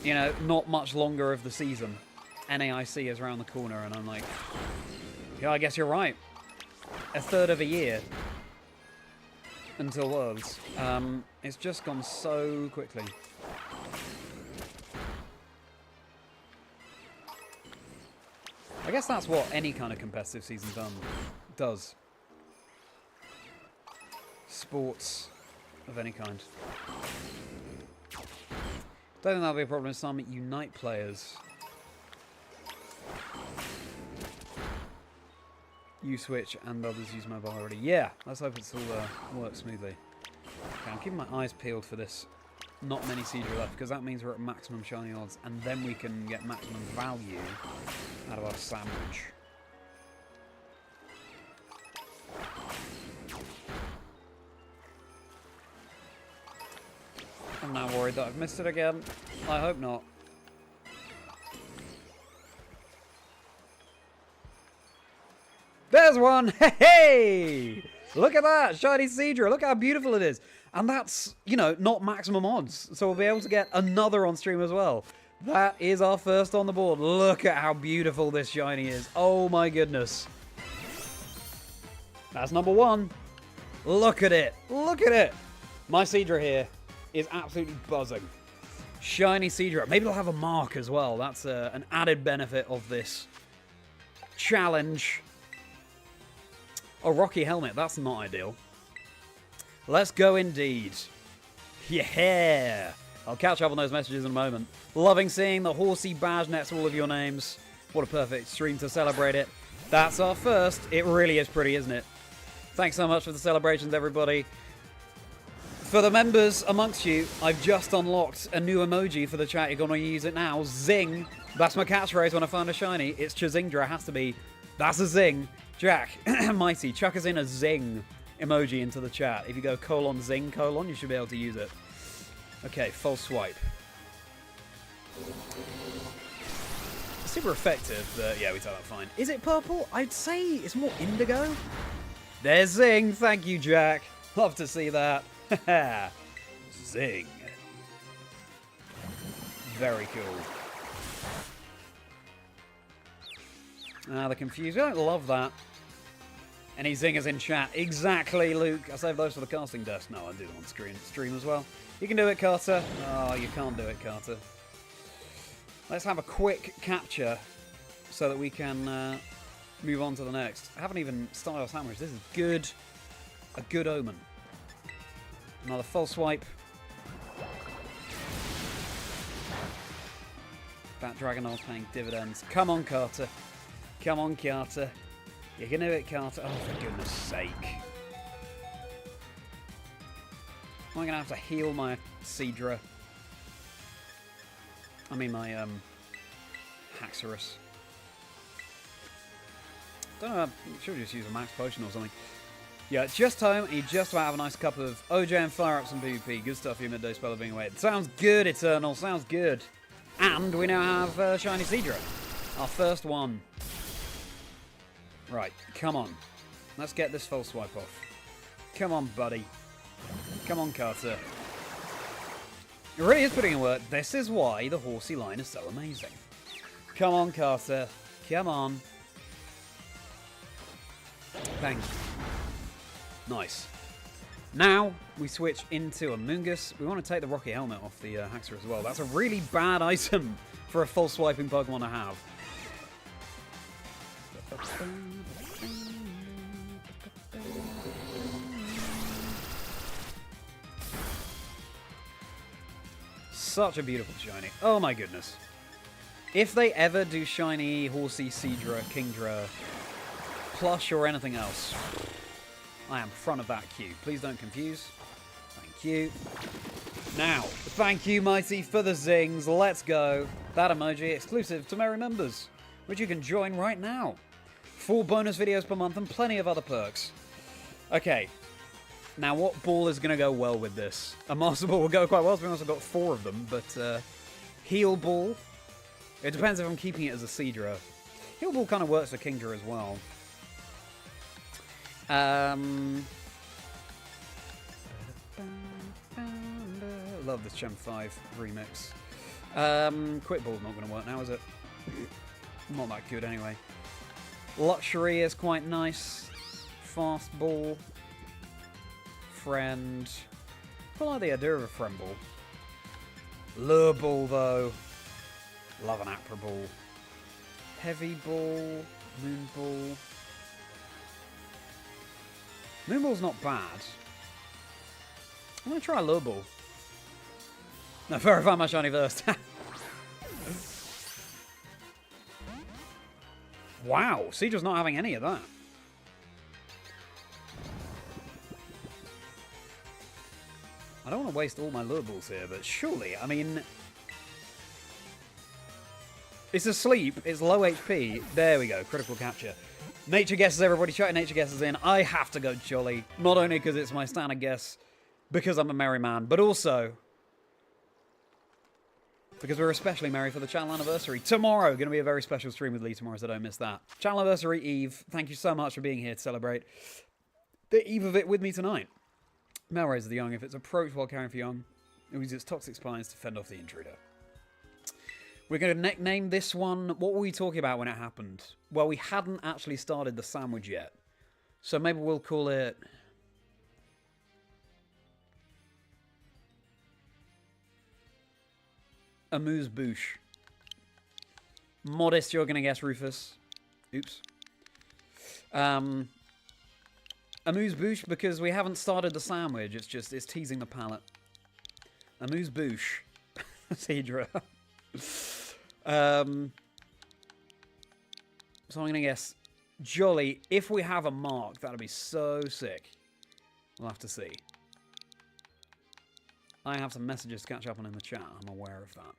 you know, not much longer of the season. NAIC is around the corner, and I'm like, yeah, I guess you're right. A third of a year until Worlds. It's just gone so quickly. I guess that's what any kind of competitive season does. Sports of any kind. Don't think that'll be a problem with some Unite players. You Switch and others use mobile already. Yeah, let's hope it's all works smoothly. Okay, I'm keeping my eyes peeled for this. Not many Seadra left, because that means we're at maximum shiny odds, and then we can get maximum value out of our sandwich. I'm now worried that I've missed it again. I hope not. There's one! Hey! Look at that! Shiny Seadra! Look how beautiful it is! And that's, you know, not maximum odds. So we'll be able to get another on stream as well. That is our first on the board. Look at how beautiful this shiny is. Oh my goodness. That's number one. Look at it. Look at it. My Seadra here is absolutely buzzing. Shiny Seadra. Maybe it'll have a mark as well. That's an added benefit of this challenge. A rocky helmet. That's not ideal. Let's go indeed. Yeah. I'll catch up on those messages in a moment. Loving seeing the HORSEA badge next to all of your names. What a perfect stream to celebrate it. That's our first. It really is pretty, isn't it? Thanks so much for the celebrations, everybody. For the members amongst you, I've just unlocked a new emoji for the chat. You're going to use it now. Zing. That's my catchphrase when I find a shiny. It's Chazingdra. Has to be. That's a zing. Jack, Mighty, chuck us in a zing emoji into the chat. If you go : zing : you should be able to use it. Okay, false swipe. Super effective, but yeah, we tell that fine. Is it purple? I'd say it's more indigo. There's zing. Thank you, Jack. Love to see that. Zing. Very cool. They're confused. I don't love that. Any zingers in chat? Exactly, Luke. I saved those for the casting desk. No, I do them on stream as well. You can do it, Carter. Oh, you can't do it, Carter. Let's have a quick capture so that we can move on to the next. I haven't even started our sandwich. This is good. A good omen. Another false swipe. That Dragonol's paying dividends. Come on, Carter. Come on, Carter. You can do it, Carter. Oh, for goodness sake. Am I going to have to heal my Seadra? I mean, my Haxorus. Don't know, I should just use a max potion or something. Yeah, just home, and you just about have a nice cup of OJ and fire up some PvP. Good stuff for your midday spell of being away. Sounds good, Eternal. Sounds good. And we now have Shiny Seadra. Our first one. Right, come on. Let's get this false swipe off. Come on, buddy. Come on, Carter. It really is putting in work. This is why the HORSEA line is so amazing. Come on, Carter. Come on. Thank you. Nice. Now, we switch into a Mungus. We want to take the Rocky Helmet off the Haxor as well. That's a really bad item for a false swiping Pokemon to have. such a beautiful shiny. Oh my goodness. If they ever do shiny Horsea, Seadra, Kingdra, plush or anything else, I am front of that queue. Please don't confuse. Thank you. Now, thank you, Mighty, for the zings. Let's go. That emoji exclusive to Merri members, which you can join right now. 4 bonus videos per month and plenty of other perks. Okay. Now, what ball is going to go well with this? A Master Ball will go quite well. We've also got 4 of them, but Heal Ball. It depends if I'm keeping it as a Seadra. Heal Ball kind of works for Kingdra as well. Love this Gem 5 remix. Quick Ball's not going to work now, is it? Not that good anyway. Luxury is quite nice. Fast Ball. Friend. I like the idea of a Friend Ball. Lure Ball, though. Love an Acro Ball. Heavy Ball. Moon Ball. Moon Ball's not bad. I'm going to try a Lure Ball. No, verify my shiny first. Wow, Seadra's not having any of that. I don't want to waste all my Lure Balls here, but surely, I mean... It's asleep, it's low HP. There we go, critical capture. Nature guesses, everybody. Chat nature guesses in. I have to go Jolly. Not only because it's my standard guess, because I'm a merry man, but also... because we're especially merry for the channel anniversary. Tomorrow, going to be a very special stream with Lee tomorrow, so don't miss that. Channel anniversary Eve, thank you so much for being here to celebrate the eve of it with me tonight. Melrose the Young, if it's approached while caring for young, it uses its toxic spines to fend off the intruder. We're going to nickname this one... What were we talking about when it happened? Well, we hadn't actually started the sandwich yet. So maybe we'll call it... Amuse-bouche. Modest, you're going to guess Rufus. Oops. Amuse-bouche, because we haven't started the sandwich. It's teasing the palate. Amuse-bouche. Seadra. So I'm going to guess Jolly. If we have a mark, that'll be so sick. We'll have to see. I have some messages to catch up on in the chat. I'm aware of that.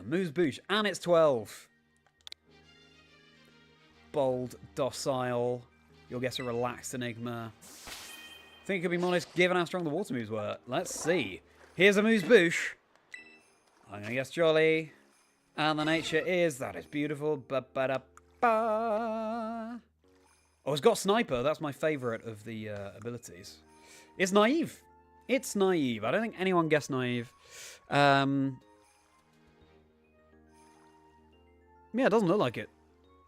Amuse-bouche. And it's 12. Bold, docile. You'll guess a relaxed Enigma. Think it could be modest given how strong the water moves were. Let's see. Here's Amuse-bouche. I'm going to guess Jolly. And the nature is... That is beautiful. Ba-ba-da-ba. Oh, it's got Sniper. That's my favourite of the abilities. It's Naive. It's Naive. I don't think anyone guessed Naive. Yeah, it doesn't look like it.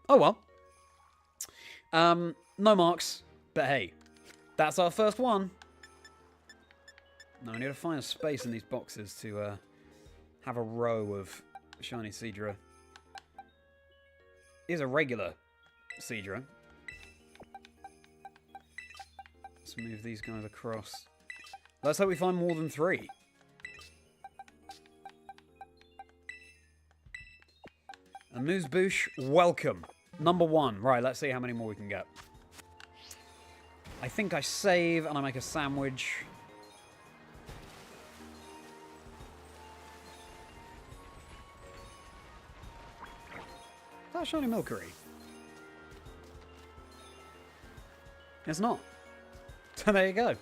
Oh, well. No marks. But hey, that's our first one. Now I need to find a space in these boxes to have a row of shiny Seadra. Here's a regular Seadra. Let's move these guys across. Let's hope we find more than 3. Amuse-bouche, welcome. Number 1. Right, let's see how many more we can get. I think I save and I make a sandwich. Is that a shiny Milcery? It's not. So there you go.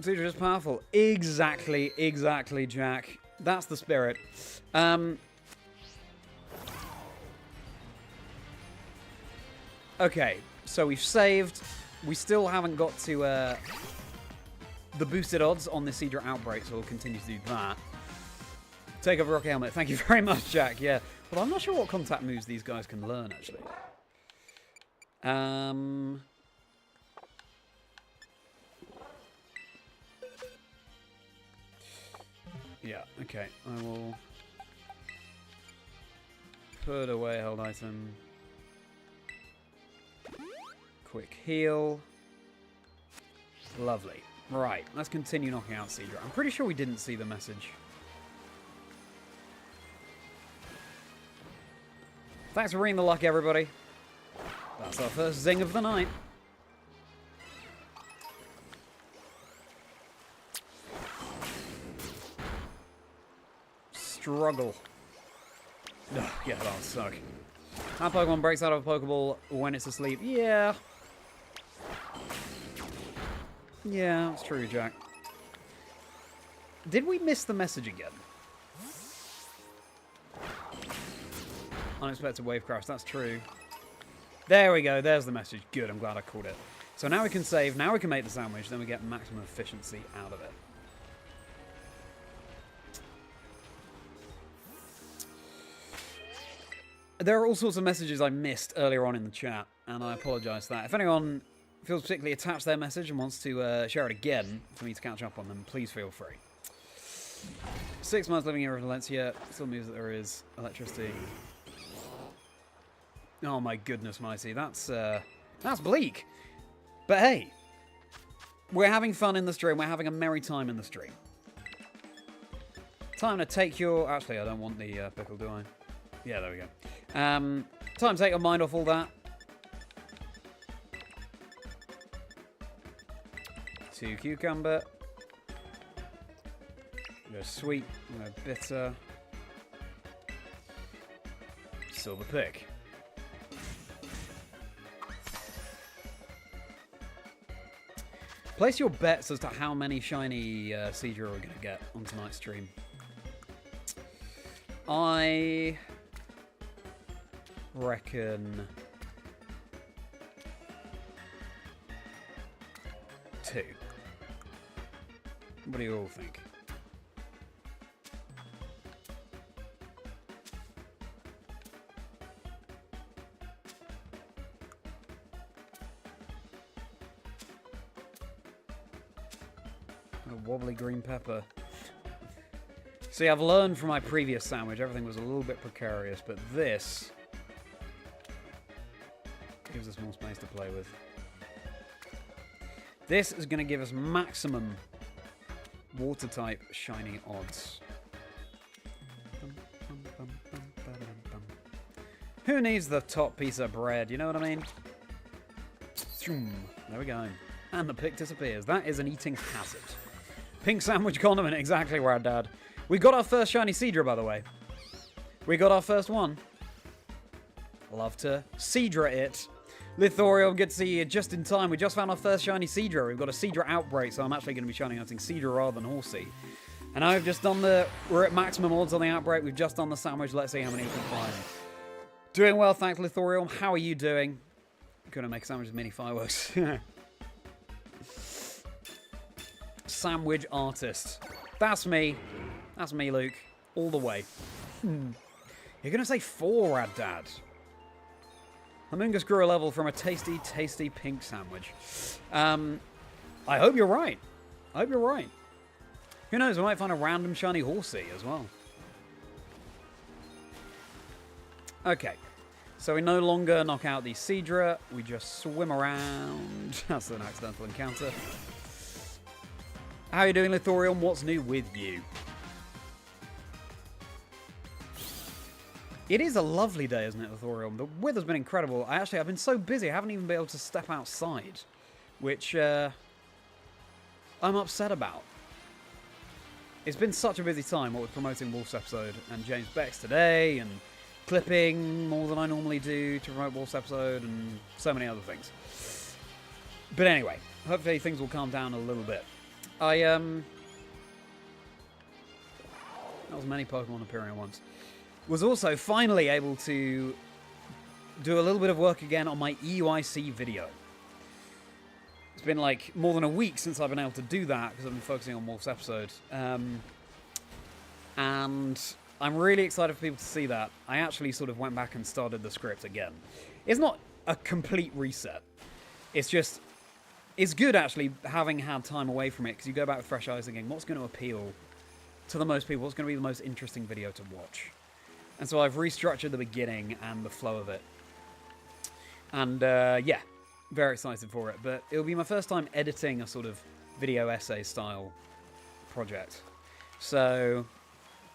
Seadra is powerful. Exactly, Jack. That's the spirit. Okay, so we've saved. We still haven't got to the boosted odds on the Seadra outbreak, so we'll continue to do that. Take off Rocket Helmet. Thank you very much, Jack. Yeah. Well, I'm not sure what contact moves these guys can learn, actually. Yeah, okay. I will put away hold item. Quick heal. Lovely. Right, let's continue knocking out Cedra. I'm pretty sure we didn't see the message. Thanks for ringing the luck, everybody. That's our first zing of the night. Struggle. Ugh, yeah, that'll suck. Our Pokemon breaks out of a Pokeball when it's asleep. Yeah. Yeah, that's true, Jack. Did we miss the message again? Unexpected wave crash, that's true. There we go, there's the message. Good, I'm glad I caught it. So now we can save, now we can make the sandwich, then we get maximum efficiency out of it. There are all sorts of messages I missed earlier on in the chat, and I apologise for that. If anyone feels particularly attached to their message and wants to share it again for me to catch up on them, please feel free. 6 months living here in Valencia, still means that there is electricity. Oh my goodness mighty, that's bleak. But hey, we're having fun in the stream, we're having a merry time in the stream. Time to take your... Actually, I don't want the pickle, do I? Yeah, there we go. Time to take your mind off all that. 2 cucumber. Go sweet, go bitter. Silver pick. Place your bets as to how many shiny Cedra we're going to get on tonight's stream. I reckon 2. What do you all think? A wobbly green pepper. See, I've learned from my previous sandwich, everything was a little bit precarious, but this gives us more space to play with. This is going to give us maximum water type shiny odds. Who needs the top piece of bread? You know what I mean? There we go. And the pick disappears. That is an eating hazard. Pink sandwich condiment, exactly right, Dad. We got our first shiny Cedra, by the way. We got our first one. Love to Cedra it. Lithorium, good to see you just in time. We just found our first shiny Cedra. We've got a Cedra outbreak, so I'm actually going to be shiny hunting Cedra rather than HORSEA. And now we've just done we're at maximum odds on the outbreak. We've just done the sandwich. Let's see how many we can find. Doing well, thanks, Lithorium. How are you doing? Gonna make a sandwich with mini fireworks. Sandwich artist. That's me. That's me, Luke. All the way. You're going to say 4, Rad Dad. Humungus grew a level from a tasty, tasty pink sandwich. I hope you're right. I hope you're right. Who knows, we might find a random shiny HORSEA as well. Okay. So we no longer knock out the Cedra. We just swim around. That's an accidental encounter. How are you doing, Lithorium? What's new with you? It is a lovely day, isn't it, Lithorium? The weather's been incredible. I've been so busy, I haven't even been able to step outside, which I'm upset about. It's been such a busy time, what with promoting Wolf's episode and James Beck's today, and clipping more than I normally do to promote Wolf's episode, and so many other things. But anyway, hopefully things will calm down a little bit. That was many Pokemon appearing at once. Was also finally able to do a little bit of work again on my EUIC video. It's been like more than a week since I've been able to do that because I've been focusing on Wolf's episode. And I'm really excited for people to see that. I actually sort of went back and started the script again. It's not a complete reset. It's just... It's good, actually, having had time away from it, because you go back with fresh eyes thinking, what's going to appeal to the most people? What's going to be the most interesting video to watch? And so I've restructured the beginning and the flow of it. And, yeah, very excited for it. But it'll be my first time editing a sort of video essay style project. So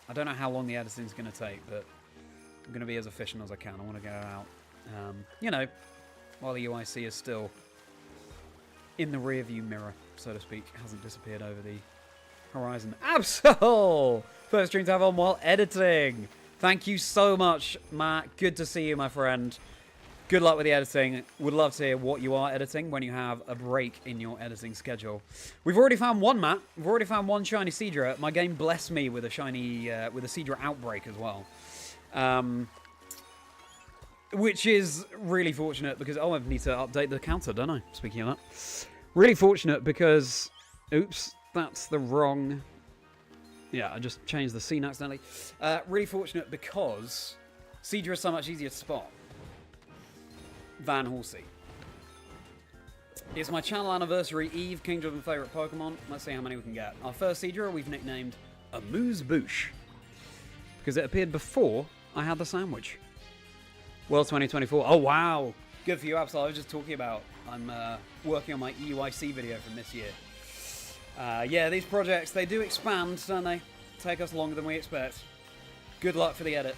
I don't know how long the editing's going to take, but I'm going to be as efficient as I can. I want to get it out, you know, while the UIC is still in the rearview mirror, so to speak. It hasn't disappeared over the horizon. Absol! First stream to have on while editing. Thank you so much, Matt. Good to see you, my friend. Good luck with the editing. Would love to hear what you are editing when you have a break in your editing schedule. We've already found one, Matt. We've already found one shiny Seadra. My game blessed me with a shiny, with a Seadra outbreak as well. Which is really fortunate because, oh, I need to update the counter, don't I? Speaking of that. Really fortunate because, oops, that's the wrong... Yeah, I just changed the scene accidentally. Really fortunate because Seadra is so much easier to spot than HORSEA. It's my channel anniversary eve, Kingdom of favourite Pokemon. Let's see how many we can get. Our first Seadra we've nicknamed Amuse-Bouche because it appeared before I had the sandwich. World 2024. Oh, wow. Good for you, Absol. I was just talking about I'm working on my EUIC video from this year. Yeah, these projects, they do expand, don't they? Take us longer than we expect. Good luck for the edit.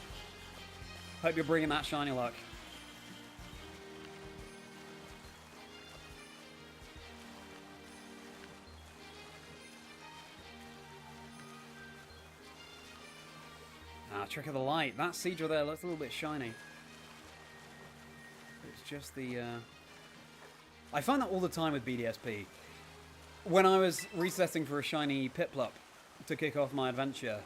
Hope you're bringing that shiny luck. Trick of the light. That Seadra there looks a little bit shiny. It's just the... I find that all the time with BDSP. When I was resetting for a shiny Piplup to kick off my adventure,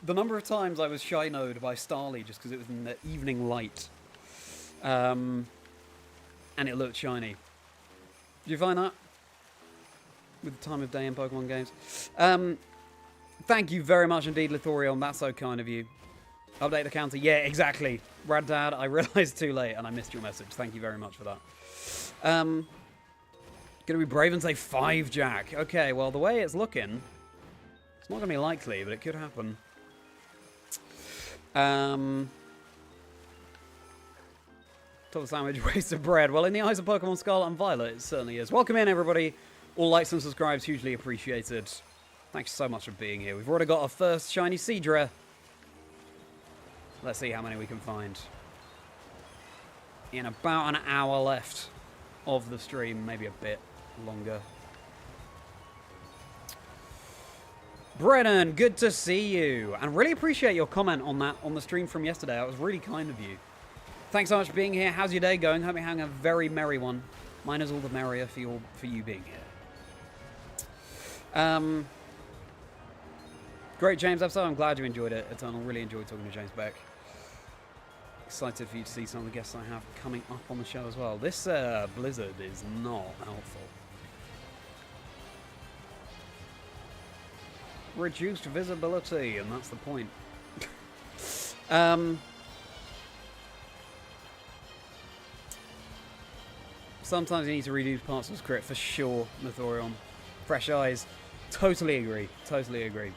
the number of times I was shinoed by Starly just because it was in the evening light. And it looked shiny. Do you find that? With the time of day in Pokemon games? Thank you very much indeed, Lithorion. That's so kind of you. Update the counter. Yeah, exactly. Rad Dad, I realised too late and I missed your message. Thank you very much for that. Gonna be brave and say 5 Jack. Okay, well, the way it's looking, it's not gonna be likely, but it could happen. Top of sandwich, waste of bread. Well, in the eyes of Pokemon Scarlet and Violet, it certainly is. Welcome in, everybody. All likes and subscribes, hugely appreciated. Thanks so much for being here. We've already got our first shiny Seadra. Let's see how many we can find. In about an hour left of the stream, maybe a bit longer. Brennan, good to see you. And really appreciate your comment on that on the stream from yesterday. That was really kind of you. Thanks so much for being here. How's your day going? Hope you're having a very merry one. Mine is all the merrier for you being here. Great, James episode. I'm glad you enjoyed it. Eternal, really enjoyed talking to James Beck. Excited for you to see some of the guests I have coming up on the show as well. This blizzard is not helpful. Reduced visibility, and that's the point. Sometimes you need to reduce parts of the script for sure, Mythorion. Fresh eyes. Totally agree. Totally agree.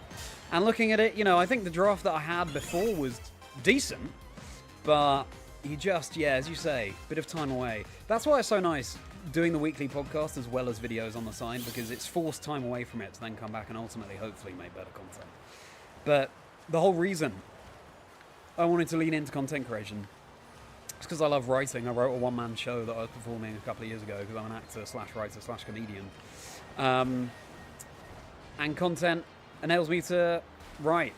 And looking at it, you know, I think the draft that I had before was decent, but you just, yeah, as you say, bit of time away. That's why it's so nice doing the weekly podcast as well as videos on the side, because it's forced time away from it to then come back and ultimately, hopefully, make better content. But the whole reason I wanted to lean into content creation is because I love writing. I wrote a one-man show that I was performing a couple of years ago because I'm an actor slash writer slash comedian. And content enables me to write.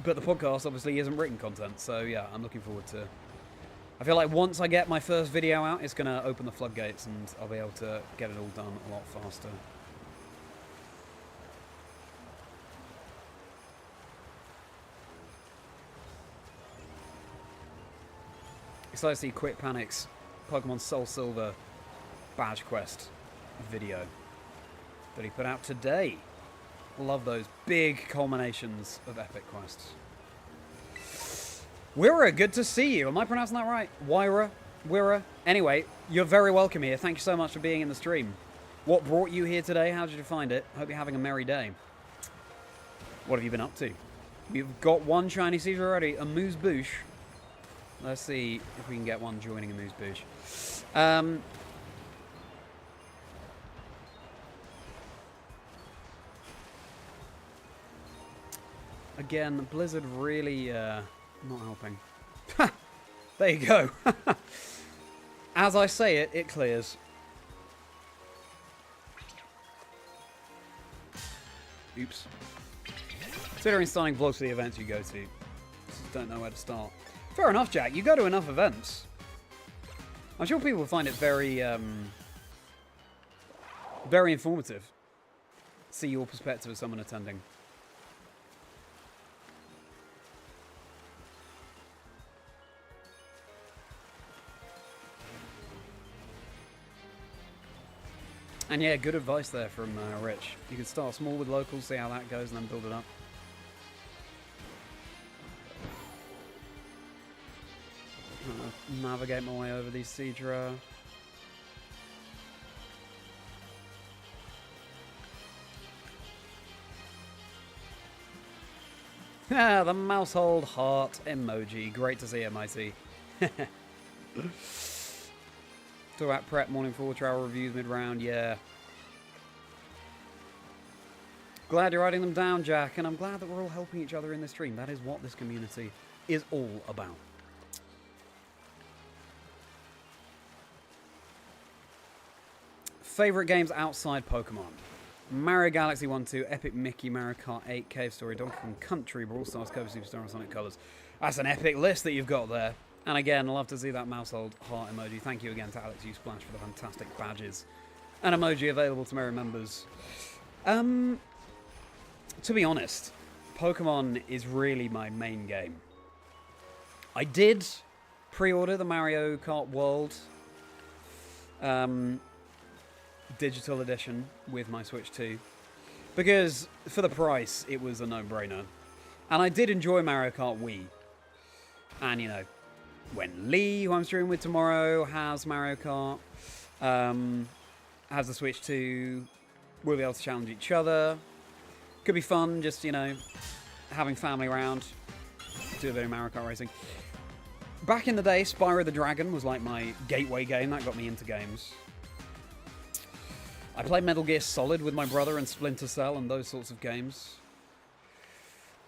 But the podcast obviously isn't written content, so yeah, I'm looking forward to... I feel like once I get my first video out, it's going to open the floodgates and I'll be able to get it all done a lot faster. Excited to see Quick Panic's Pokemon Soul Silver badge quest video that he put out today. Love those big culminations of epic quests. Wira, good to see you. Am I pronouncing that right? Wira. Anyway, you're very welcome here. Thank you so much for being in the stream. What brought you here today? How did you find it? Hope you're having a merry day. What have you been up to? You've got one shiny Seadra already, Amuse-Bouche. Let's see if we can get one joining Amuse-Bouche. Again, Blizzard really not helping. There you go. As I say it, it clears. Oops. Considering starting vlogs for the events you go to. Just don't know where to start. Fair enough, Jack. You go to enough events. I'm sure people will find it very, very informative. See your perspective as someone attending. And yeah, good advice there from Rich. You can start small with locals, see how that goes, and then build it up. Navigate my way over these Cedra. Ah, the mousehold heart emoji. Great to see it, Mighty. Talk about prep, morning 4 travel reviews mid-round, yeah. Glad you're writing them down, Jack, and I'm glad that we're all helping each other in this stream. That is what this community is all about. Favorite games outside Pokemon? Mario Galaxy 1-2, Epic Mickey, Mario Kart 8, Cave Story, Donkey Kong Country, Brawl Stars, Kirby Superstar, and Sonic Colors. That's an epic list that you've got there. And again, I love to see that mousehold heart emoji. Thank you again to Alex Splash for the fantastic badges. An emoji available to Merri members. To be honest, Pokemon is really my main game. I did pre-order the Mario Kart World digital edition with my Switch 2 because for the price it was a no-brainer, and I did enjoy Mario Kart Wii. And you know, when Lee, who I'm streaming with tomorrow, has Mario Kart, has the Switch 2, we'll be able to challenge each other. Could be fun, just, you know, having family around, do a bit of Mario Kart racing. Back in the day, Spyro the Dragon was like my gateway game. That got me into games. I played Metal Gear Solid with my brother and Splinter Cell and those sorts of games.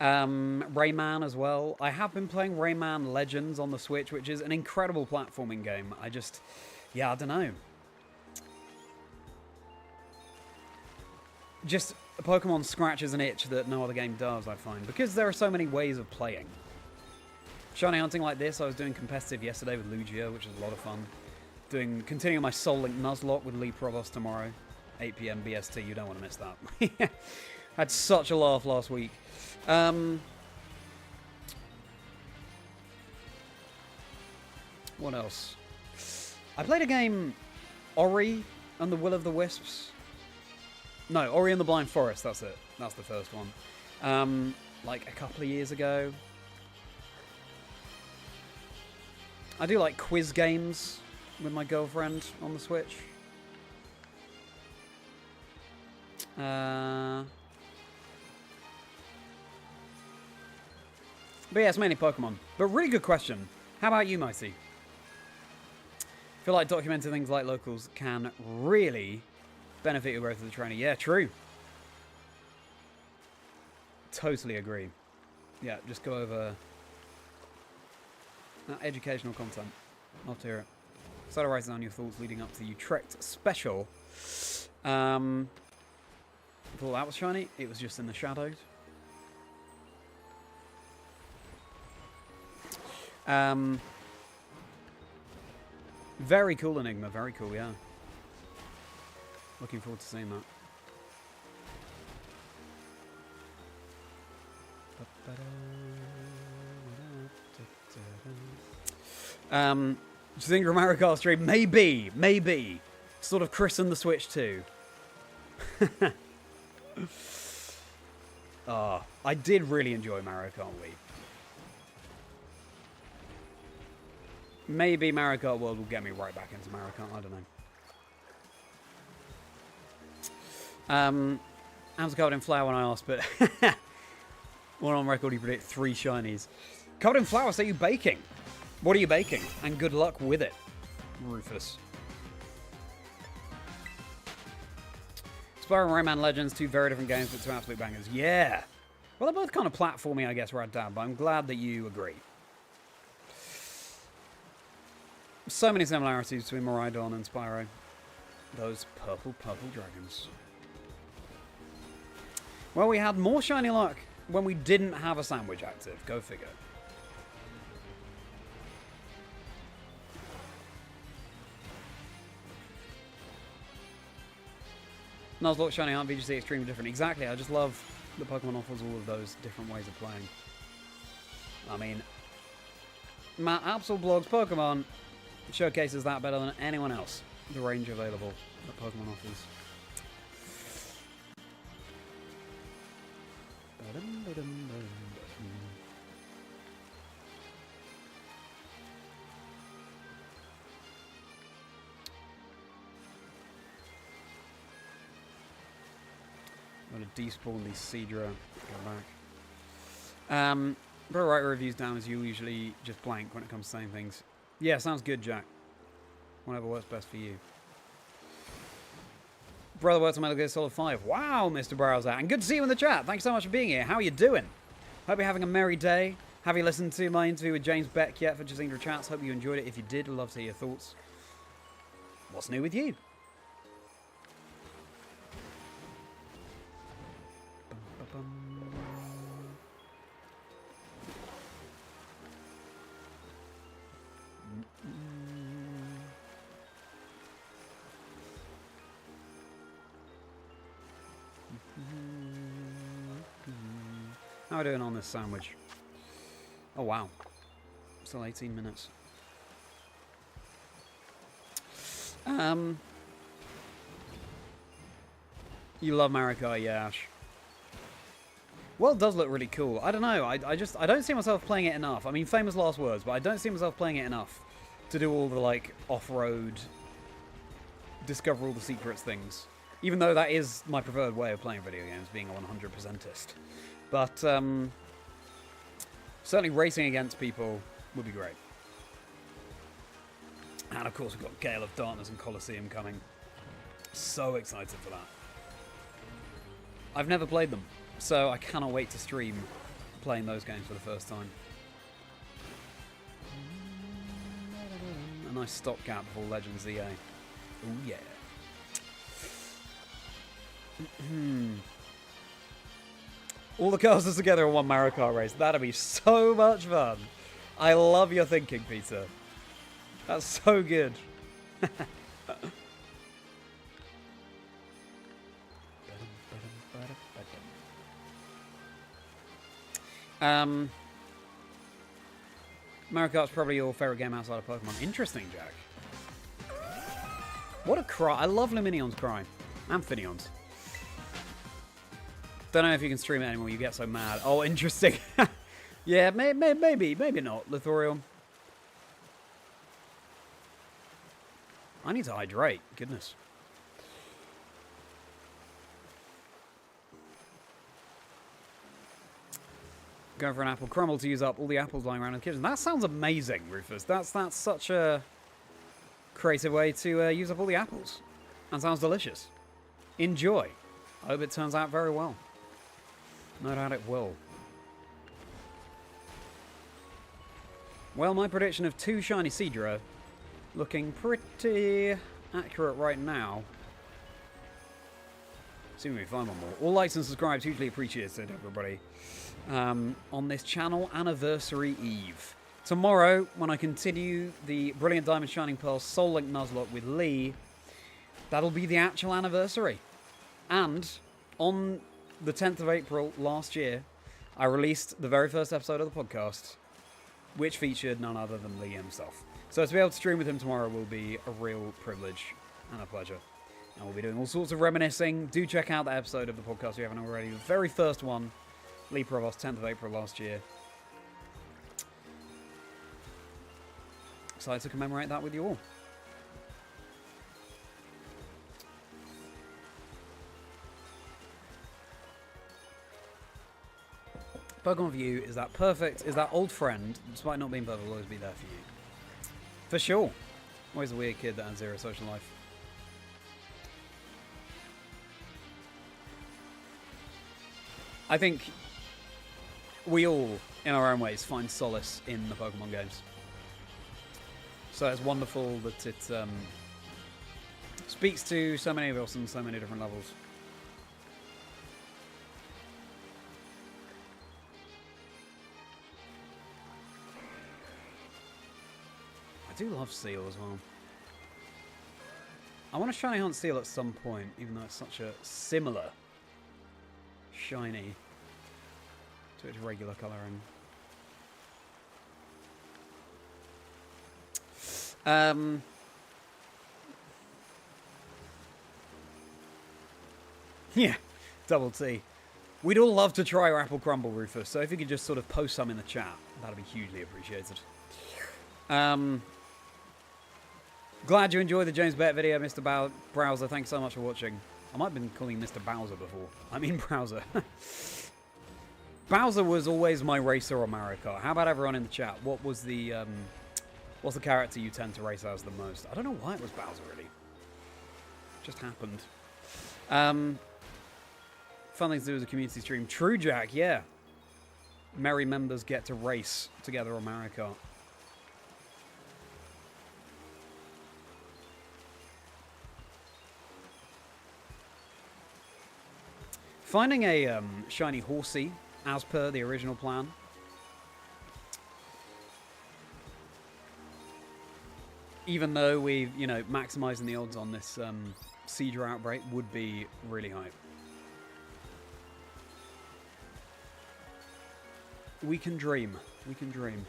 Rayman as well. I have been playing Rayman Legends on the Switch, which is an incredible platforming game. I don't know. Just Pokemon scratches an itch that no other game does, I find, because there are so many ways of playing. Shiny hunting like this, I was doing competitive yesterday with Lugia, which was a lot of fun. Continuing my Soul Link Nuzlocke with Lee Provost tomorrow, 8 PM BST. You don't want to miss that. I had such a laugh last week. What else? I played a game, Ori and the Will of the Wisps. No, Ori and the Blind Forest, that's it. That's the first one. Like a couple of years ago. I do like quiz games with my girlfriend on the Switch. But yeah, it's mainly Pokemon. But really good question. How about you, Mighty? I feel like documenting things like locals can really benefit your growth as a trainer. Yeah, true. Totally agree. Yeah, just go over educational content. Love to hear it. Started writing down your thoughts leading up to the Utrecht special. I thought that was shiny. It was just in the shadows. Very cool, Enigma. Very cool, yeah. Looking forward to seeing that. Do you think Mario Kart stream? Maybe. Sort of christen the Switch too. I did really enjoy Mario Kart Wii. Maybe Mario Kart World will get me right back into Mario Kart. I don't know. I was covered in flour when I asked, but one on record he predicted 3 shinies. Covered in flour, so you baking? What are you baking? And good luck with it, Rufus. Spyro and Rayman Legends, 2 very different games, but 2 absolute bangers. Yeah. Well, they're both kind of platformy, I guess, right down, but I'm glad that you agree. So many similarities between Miraidon and Spyro. Those purple dragons. Well, we had more shiny luck when we didn't have a sandwich active. Go figure. Nuzlocke, Shiny Hunt, VGC, extremely different. Exactly, I just love that Pokemon offers all of those different ways of playing. I mean, Matt Apsel blogs Pokemon showcases that better than anyone else. The range available that Pokemon offers. I'm going to despawn the Seadra. Go back. Bro, write reviews down as you usually just blank when it comes to saying things. Yeah, sounds good, Jack. Whatever works best for you. Brother works on Metal Gear Solid 5. Wow, Mr. Browser. And good to see you in the chat. Thanks so much for being here. How are you doing? Hope you're having a merry day. Have you listened to my interview with James Beck yet for Chazingdra Chats? Hope you enjoyed it. If you did, I'd love to hear your thoughts. What's new with you? How are we doing on this sandwich? Oh, wow. Still 18 minutes. You love Marikai, yeah, Ash. Well, it does look really cool. I don't know. I don't see myself playing it enough. I mean, famous last words, but I don't see myself playing it enough to do all the, like, off-road, discover all the secrets things. Even though that is my preferred way of playing video games, being a 100%ist. But, certainly racing against people would be great. And, of course, we've got Gale of Darkness and Colosseum coming. So excited for that. I've never played them, so I cannot wait to stream playing those games for the first time. A nice stopgap before Legends EA. Oh yeah. All the casters together in one Mario Kart race. That'd be so much fun. I love your thinking, Peter. That's so good. Mario Kart's probably your favourite game outside of Pokemon. Interesting, Jack. What a cry. I love Luminion's cry. Amphion's. Don't know if you can stream it anymore. You get so mad. Oh, interesting. Yeah, maybe not. Lithorium. I need to hydrate. Goodness. Going for an apple crumble to use up all the apples lying around in the kitchen. That sounds amazing, Rufus. That's such a creative way to use up all the apples. And sounds delicious. Enjoy. I hope it turns out very well. No doubt it will. Well, my prediction of 2 shiny Seadra looking pretty accurate right now. See if we find one more. All likes and subscribes, hugely appreciated, everybody. On this channel anniversary eve. Tomorrow, when I continue the Brilliant Diamond Shining Pearl Soul Link Nuzlocke with Lee, that'll be the actual anniversary. And on the 10th of April last year, I released the very first episode of the podcast, which featured none other than Lee himself. So to be able to stream with him tomorrow will be a real privilege and a pleasure. And we'll be doing all sorts of reminiscing. Do check out that episode of the podcast if you haven't already. The very first one, Lee Provost, 10th of April last year. Excited to commemorate that with you all. Pokemon for you is that perfect, is that old friend, despite not being perfect, will always be there for you. For sure. Always a weird kid that has zero social life. I think we all, in our own ways, find solace in the Pokemon games. So it's wonderful that it speaks to so many of us on so many different levels. I do love Seal as well. I want to shiny hunt Seal at some point, even though it's such a similar shiny to its regular colouring. Yeah, double T. We'd all love to try your apple crumble, Rufus, so if you could just sort of post some in the chat, that'd be hugely appreciated. Glad you enjoyed the James Bet video, Mr. Browser. Thanks so much for watching. I might have been calling Mr. Bowser before. I mean Browser. Bowser was always my racer on Mario Kart. How about everyone in the chat? What was the what's the character you tend to race as the most? I don't know why it was Bowser, really. It just happened. Fun thing to do as a community stream. True, Jack, yeah. Merri members get to race together on Mario Kart. Finding a shiny HORSEA, as per the original plan. Even though we've, you know, maximizing the odds on this Seadra outbreak would be really high. We can dream. We can dream.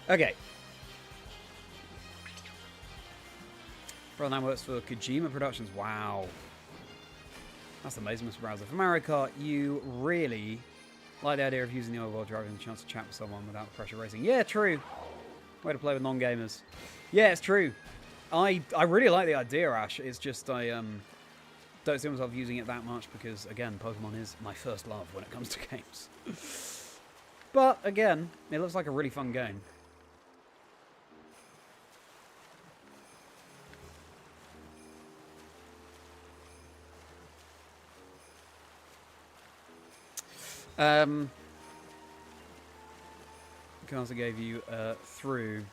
Okay. Brother works for Kojima Productions. Wow. That's amazing, Mr. Browser. For Mario Kart, you really like the idea of using the overworld drive and the chance to chat with someone without pressure racing. Yeah, true. Way to play with non-gamers. Yeah, it's true. I really like the idea, Ash. It's just I don't see myself using it that much because, again, Pokemon is my first love when it comes to games. But, again, it looks like a really fun game. Cards I gave you through.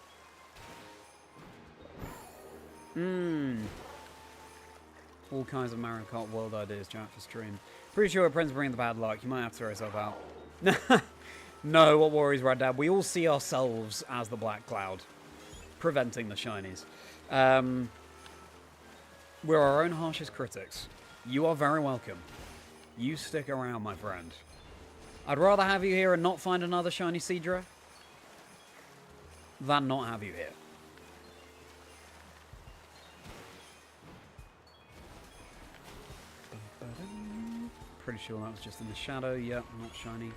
All kinds of Mario Kart world ideas, chat for stream. Pretty sure Prince bringing the bad luck. You might have to throw yourself out. No, what worries, Red Dad? We all see ourselves as the Black Cloud, preventing the shinies. We're our own harshest critics. You are very welcome. You stick around, my friend. I'd rather have you here and not find another shiny Seadra than not have you here. Pretty sure that was just in the shadow. Yep, not shiny.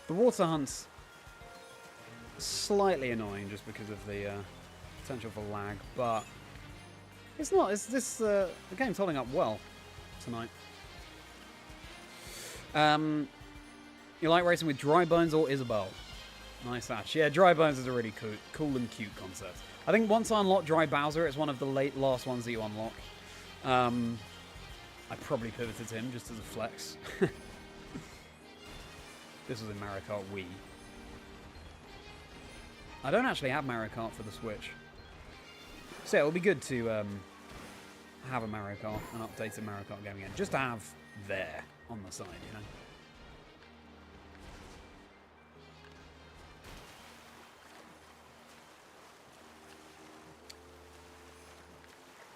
The water hunt's slightly annoying just because of the potential for lag, but it's not. It's this. The game's holding up well tonight. You like racing with Dry Bones or Isabelle? Nice, Ash. Yeah, Dry Bones is a really cool and cute concept. I think once I unlock Dry Bowser, it's one of the last ones that you unlock. I probably pivoted to him just as a flex. This was in Mario Kart Wii. I don't actually have Mario Kart for the Switch. So yeah, it'll be good to have a Mario Kart, an updated Mario Kart game again. Just to have there on the side, you know?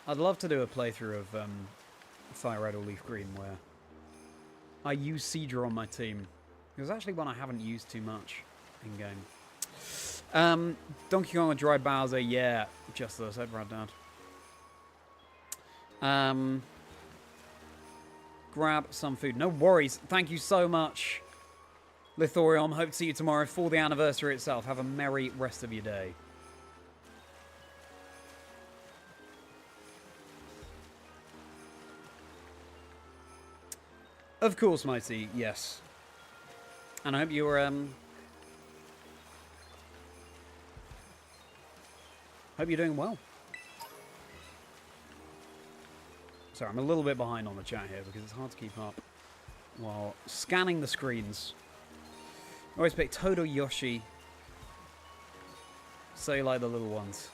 I'd love to do a playthrough of Fire Red or Leaf Green where I use Seadra on my team It was actually one I haven't used too much in-game. Donkey Kong or Dry Bowser, yeah. Just as I said, Dad. Grab some food. No worries. Thank you so much, Lithorium. Hope to see you tomorrow for the anniversary itself. Have a merry rest of your day. Of course, Mighty. Yes. And I hope you're, hope you're doing well. Sorry, I'm a little bit behind on the chat here because it's hard to keep up while scanning the screens. I always pick Toad or Yoshi. So you like the little ones.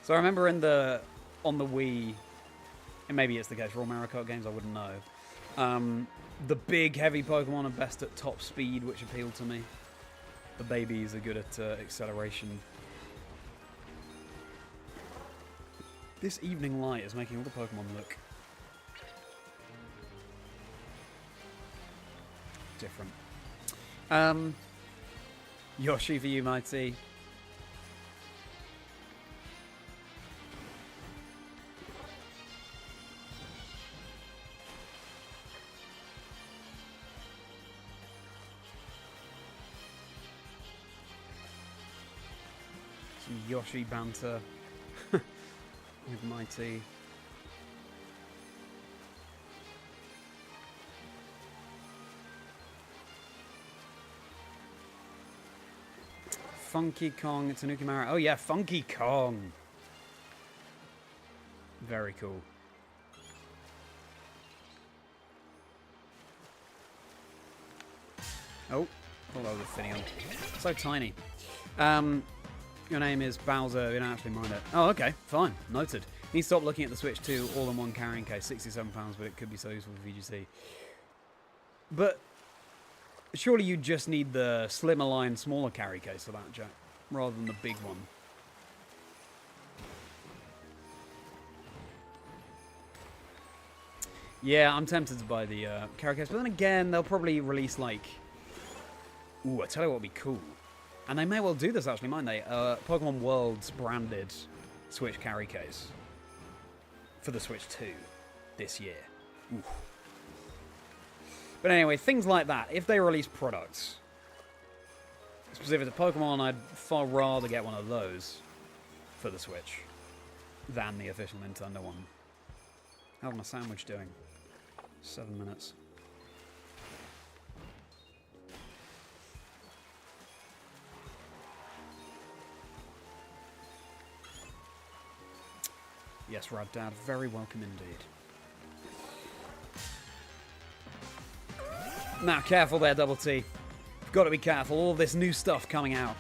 So I remember on the Wii, and maybe it's the case for all Mario Kart games, I wouldn't know. The big heavy Pokemon are best at top speed, which appealed to me. The babies are good at acceleration. This evening light is making all the Pokemon look different. Yoshi for you, Mighty. Some Yoshi banter. With Mighty. Funky Kong, Tanuki Mara. Oh yeah, Funky Kong. Very cool. Oh, thought that was a Finneon. So tiny. Your name is Bowser, you don't actually mind it. Oh, okay, fine, noted. Need to stop looking at the Switch 2 all-in-one carrying case, £67, but it could be so useful for VGC. But surely you just need the slimmer line, smaller carry case for that, Jack, rather than the big one. Yeah, I'm tempted to buy the carry case, but then again, they'll probably release like... Ooh, I tell you what would be cool. And they may well do this, actually, might they? Pokemon World's branded Switch carry case for the Switch 2 this year. Oof. But anyway, things like that. If they release products specific to Pokemon, I'd far rather get one of those for the Switch than the official Nintendo one. How's my sandwich doing? 7 minutes. Yes, Rad Dad, very welcome indeed. Now, careful there, Double T. Got to be careful. All this new stuff coming out.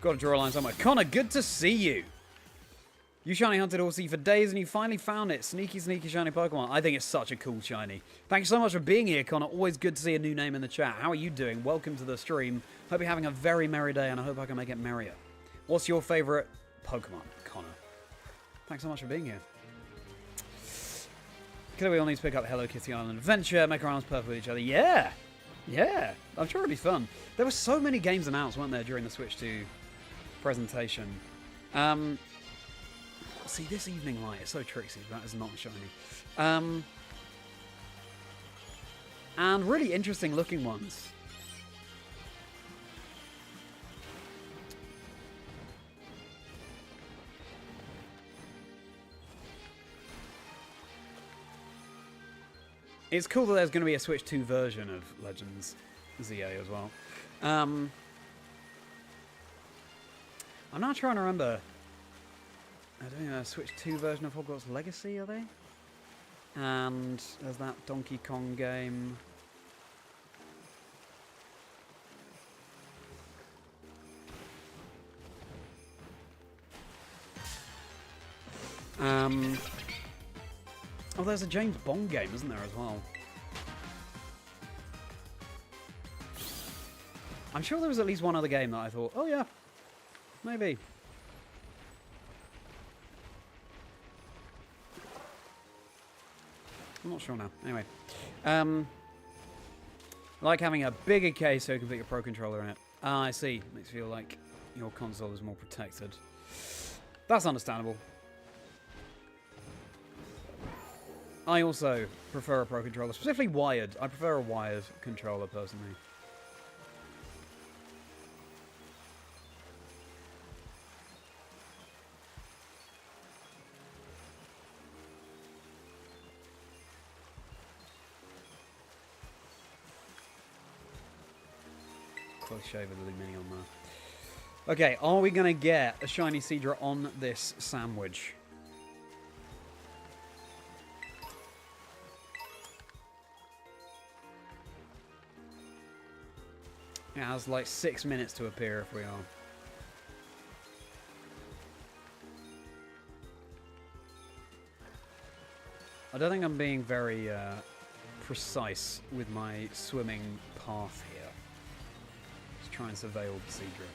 Got to draw a line somewhere. Connor, good to see you. You shiny hunted Horsea for days and you finally found it. Sneaky, sneaky shiny Pokemon. I think it's such a cool shiny. Thank you so much for being here, Connor. Always good to see a new name in the chat. How are you doing? Welcome to the stream. Hope you're having a very merry day and I hope I can make it merrier. What's your favourite Pokemon, Connor? Thanks so much for being here. Clearly we all need to pick up Hello Kitty Island Adventure, make our arms purple with each other. Yeah! Yeah! I'm sure it'll be fun. There were so many games announced, weren't there, during the Switch 2 presentation. See, this evening light is so tricksy. That is not shiny. And really interesting looking ones. It's cool that there's going to be a Switch 2 version of Legends ZA as well. I'm not trying to remember. I don't know, a Switch 2 version of Hogwarts Legacy, are they? And there's that Donkey Kong game. Oh, there's a James Bond game, isn't there, as well? I'm sure there was at least one other game that I thought, oh yeah, maybe. I'm not sure now. Anyway. I like having a bigger case so you can put your Pro Controller in it. Ah, I see. Makes you feel like your console is more protected. That's understandable. I also prefer a Pro Controller, specifically wired. I prefer a wired controller, personally. Close shave of the mini on there. Okay, are we going to get a shiny Seadra on this sandwich? It has like 6 minutes to appear if we are. I don't think I'm being very precise with my swimming path here. Let's try and surveil the Seadra.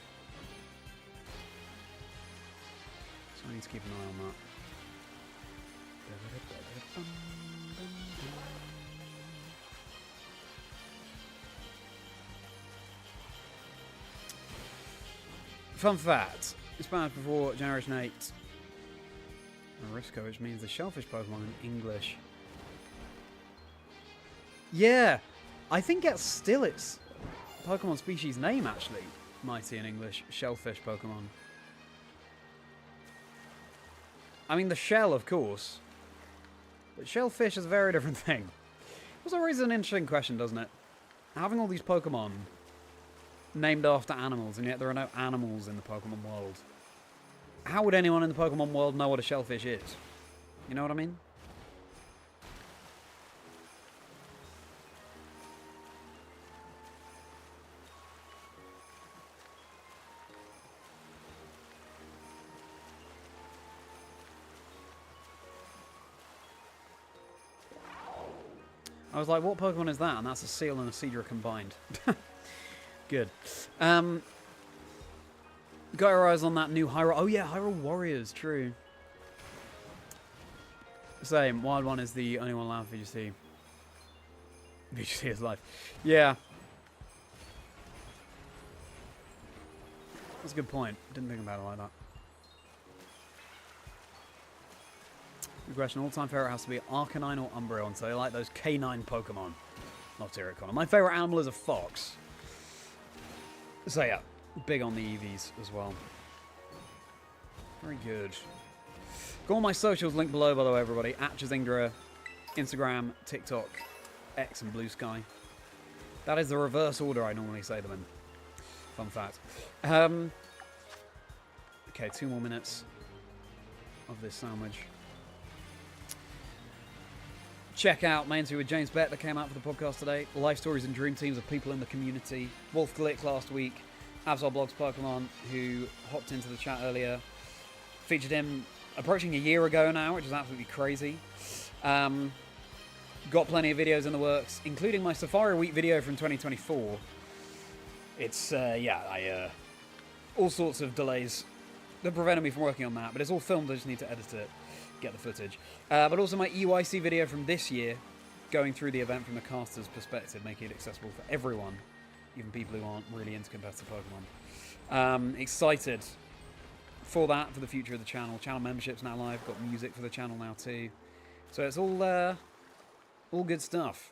So I need to keep an eye on that. Fun fact, it's banned before Generation 8 Marisco, which means the shellfish Pokemon in English. Yeah, I think it's still its Pokemon species name, actually. Mighty in English, shellfish Pokemon. I mean, the shell, of course. But shellfish is a very different thing. For some reason, an interesting question, doesn't it? Having all these Pokemon named after animals, and yet there are no animals in the Pokemon world. How would anyone in the Pokemon world know what a shellfish is? You know what I mean? I was like, what Pokemon is that? And that's a Seal and a Seadra combined. Good. Got our eyes on that new Hyrule. Oh yeah, Hyrule Warriors, true. Same, Wild One is the only one allowed for VGC. VGC is live. Yeah. That's a good point. Didn't think about it like that. Good question. All-time favourite has to be Arcanine or Umbreon, so I like those canine Pokemon. Not Tyricon. My favourite animal is a fox. So yeah, big on the EVs as well. Very good. Got all my socials linked below, by the way, everybody. At Chazingdra, Instagram, TikTok, X, and Blue Sky. That is the reverse order I normally say them in. Fun fact. Okay, 2 more minutes of this sandwich. Check out my interview with James Bett that came out for the podcast today. Life stories and dream teams of people in the community. Wolf Glick last week. Absol Blogs Pokemon, who hopped into the chat earlier. Featured him approaching a year ago now, which is absolutely crazy. Got plenty of videos in the works, including my Safari Week video from 2024. It's, all sorts of delays that prevented me from working on that, but it's all filmed, I just need to edit it. Get the footage. But also my EYC video from this year, going through the event from the caster's perspective, making it accessible for everyone, even people who aren't really into competitive Pokemon. Excited for that, for the future of the channel. Channel membership's now live, got music for the channel now too. So it's all good stuff.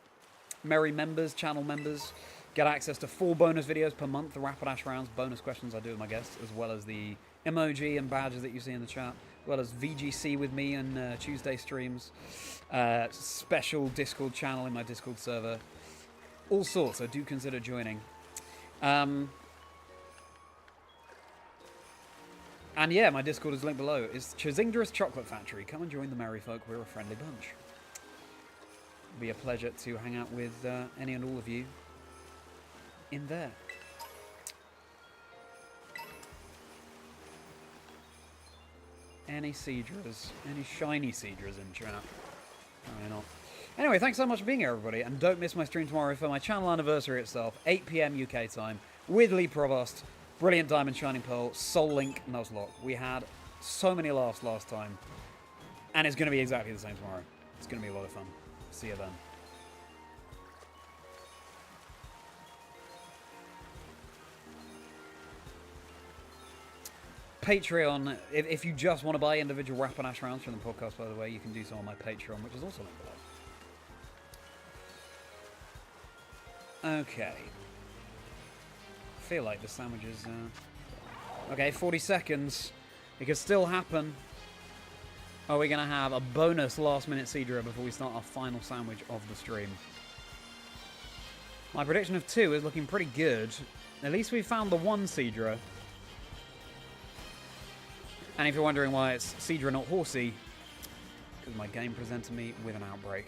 Merri members, channel members, get access to 4 bonus videos per month, the Rapidash rounds, bonus questions I do with my guests, as well as the emoji and badges that you see in the chat, as well as VGC with me and Tuesday streams, special Discord channel in my Discord server, all sorts, so do consider joining. And yeah, my Discord is linked below. It's Chazingdra's Chocolate Factory. Come and join the merry folk, we're a friendly bunch. It'll be a pleasure to hang out with any and all of you in there. Any Seadras, any shiny Seadras in chat? Probably not. Anyway, thanks so much for being here, everybody, and don't miss my stream tomorrow for my channel anniversary itself, 8 PM UK time, with Lee Provost, Brilliant Diamond Shining Pearl, Soul Link, Nuzlocke. We had so many laughs last time, and it's going to be exactly the same tomorrow. It's going to be a lot of fun. See you then. Patreon, if you just want to buy individual Rappanash rounds from the podcast, by the way, you can do so on my Patreon, which is also linked below. Okay. I feel like the sandwiches... Okay, 40 seconds. It could still happen. Are we going to have a bonus last-minute Seadra before we start our final sandwich of the stream? My prediction of 2 is looking pretty good. At least we found the one Seadra. And if you're wondering why it's Seadra not Horsea, because my game presented me with an outbreak.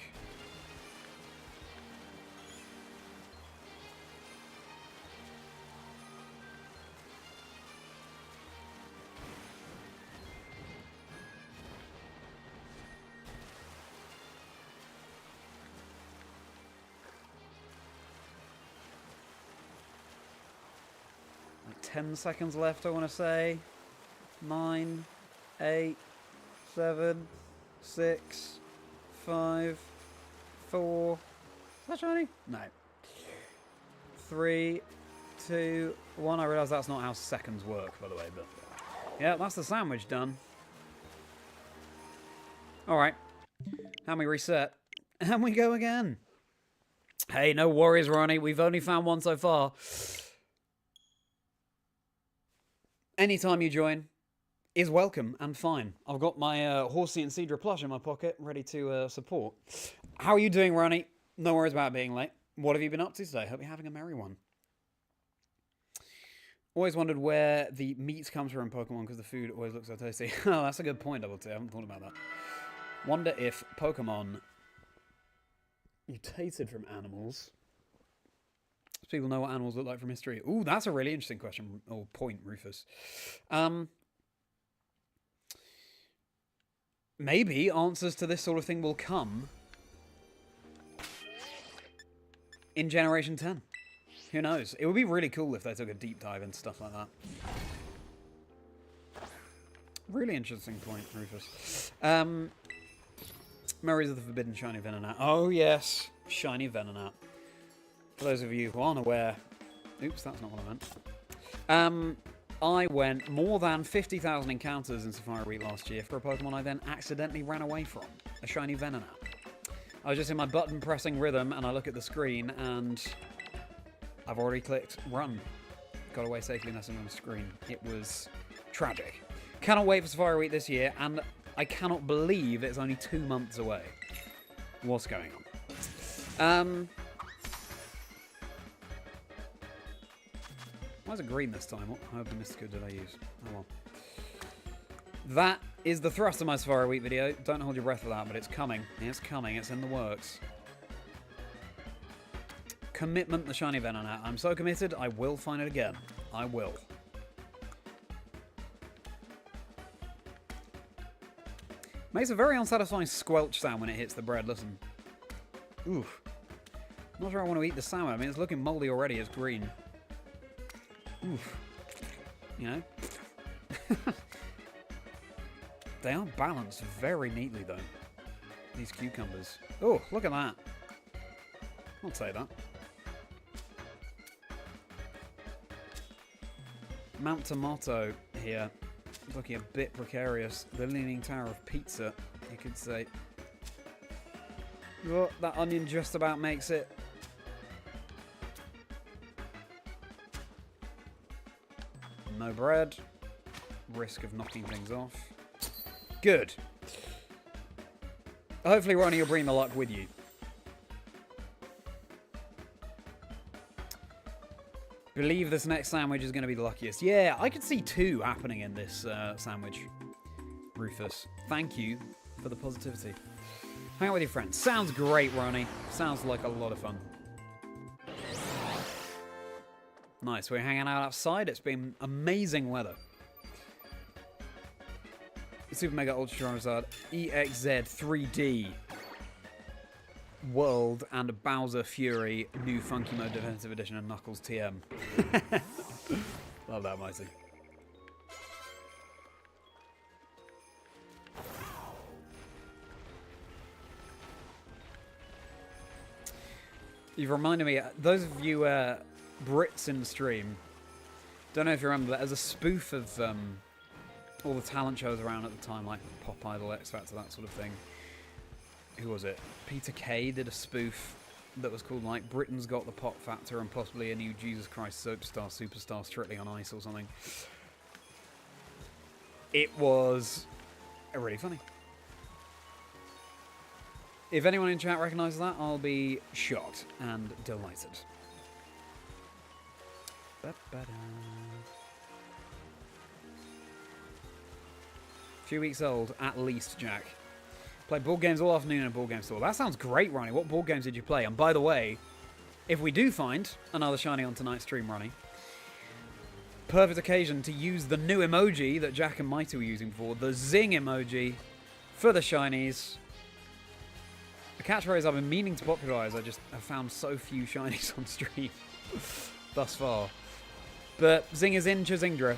Like 10 seconds left, I want to say. 9, 8, 7, 6, 5, 4. Is that shiny? No. 3, 2, 1. I realise that's not how seconds work, by the way, but yeah, that's the sandwich done. Alright. And we reset. And we go again. Hey, no worries, Ronnie. We've only found one so far. Anytime you join is welcome and fine. I've got my Horsea and Seadra plush in my pocket, ready to support. How are you doing, Ronnie? No worries about being late. What have you been up to today? Hope you're having a merry one. Always wondered where the meat comes from in Pokemon because the food always looks so tasty. Oh, that's a good point, Double T. I haven't thought about that. Wonder if Pokemon mutated from animals. Does people know what animals look like from history? Ooh, that's a really interesting question, or point, Rufus. Maybe answers to this sort of thing will come in Generation 10. Who knows? It would be really cool if they took a deep dive into stuff like that. Really interesting point, Rufus. Merri's of the Forbidden Shiny Venonat. Oh, yes. Shiny Venonat. For those of you who aren't aware... Oops, that's not what I meant. I went more than 50,000 encounters in Safari Week last year for a Pokemon I then accidentally ran away from. A shiny Venonat. I was just in my button pressing rhythm and I look at the screen and I've already clicked run. Got away safely messing on the screen. It was tragic. Cannot wait for Safari Week this year and I cannot believe it's only 2 months away. What's going on? Why is it green this time? What herb Mystico did I use? Oh well. That is the thrust of my Safari Week video. Don't hold your breath for that, but it's coming. It's coming. It's in the works. Commitment, the shiny Venonat. I'm so committed, I will find it again. I will. Makes a very unsatisfying squelch sound when it hits the bread. Listen. Oof. Not sure I want to eat the salmon. I mean, it's looking moldy already. It's green. Oof. You know? They are balanced very neatly, though. These cucumbers. Oh, look at that. I'll say that. Mount Tomato here. Looking a bit precarious. The Leaning Tower of Pizza, you could say. Oh, that onion just about makes it. No bread. Risk of knocking things off. Good. Hopefully, Ronnie, you'll bring the luck with you. Believe this next sandwich is going to be the luckiest. Yeah, I could see 2 happening in this sandwich. Rufus, thank you for the positivity. Hang out with your friends. Sounds great, Ronnie. Sounds like a lot of fun. Nice, we're hanging out outside. It's been amazing weather. Super Mega Ultra Charizard EXZ 3D World and Bowser Fury New Funky Mode Defensive Edition and Knuckles TM. Love that, Mighty. You've reminded me, those of you Brits in the stream, don't know if you remember that as a spoof of all the talent shows around at the time, like Pop Idol, X Factor, that sort of thing. Who was it? Peter Kay did a spoof that was called like Britain's Got the Pop Factor and possibly a new Jesus Christ Superstar Strictly on Ice or something. It was really funny. If anyone in chat recognises that, I'll be shocked and delighted. Few weeks old, at least, Jack. Played board games all afternoon in a board game store. That sounds great, Ronnie. What board games did you play? And by the way, if we do find another shiny on tonight's stream, Ronnie, perfect occasion to use the new emoji that Jack and Mighty were using before, the Zing emoji, for the shinies. A catchphrase I've been meaning to popularise. I just have found so few shinies on stream thus far. But Zing is in Chazingdra.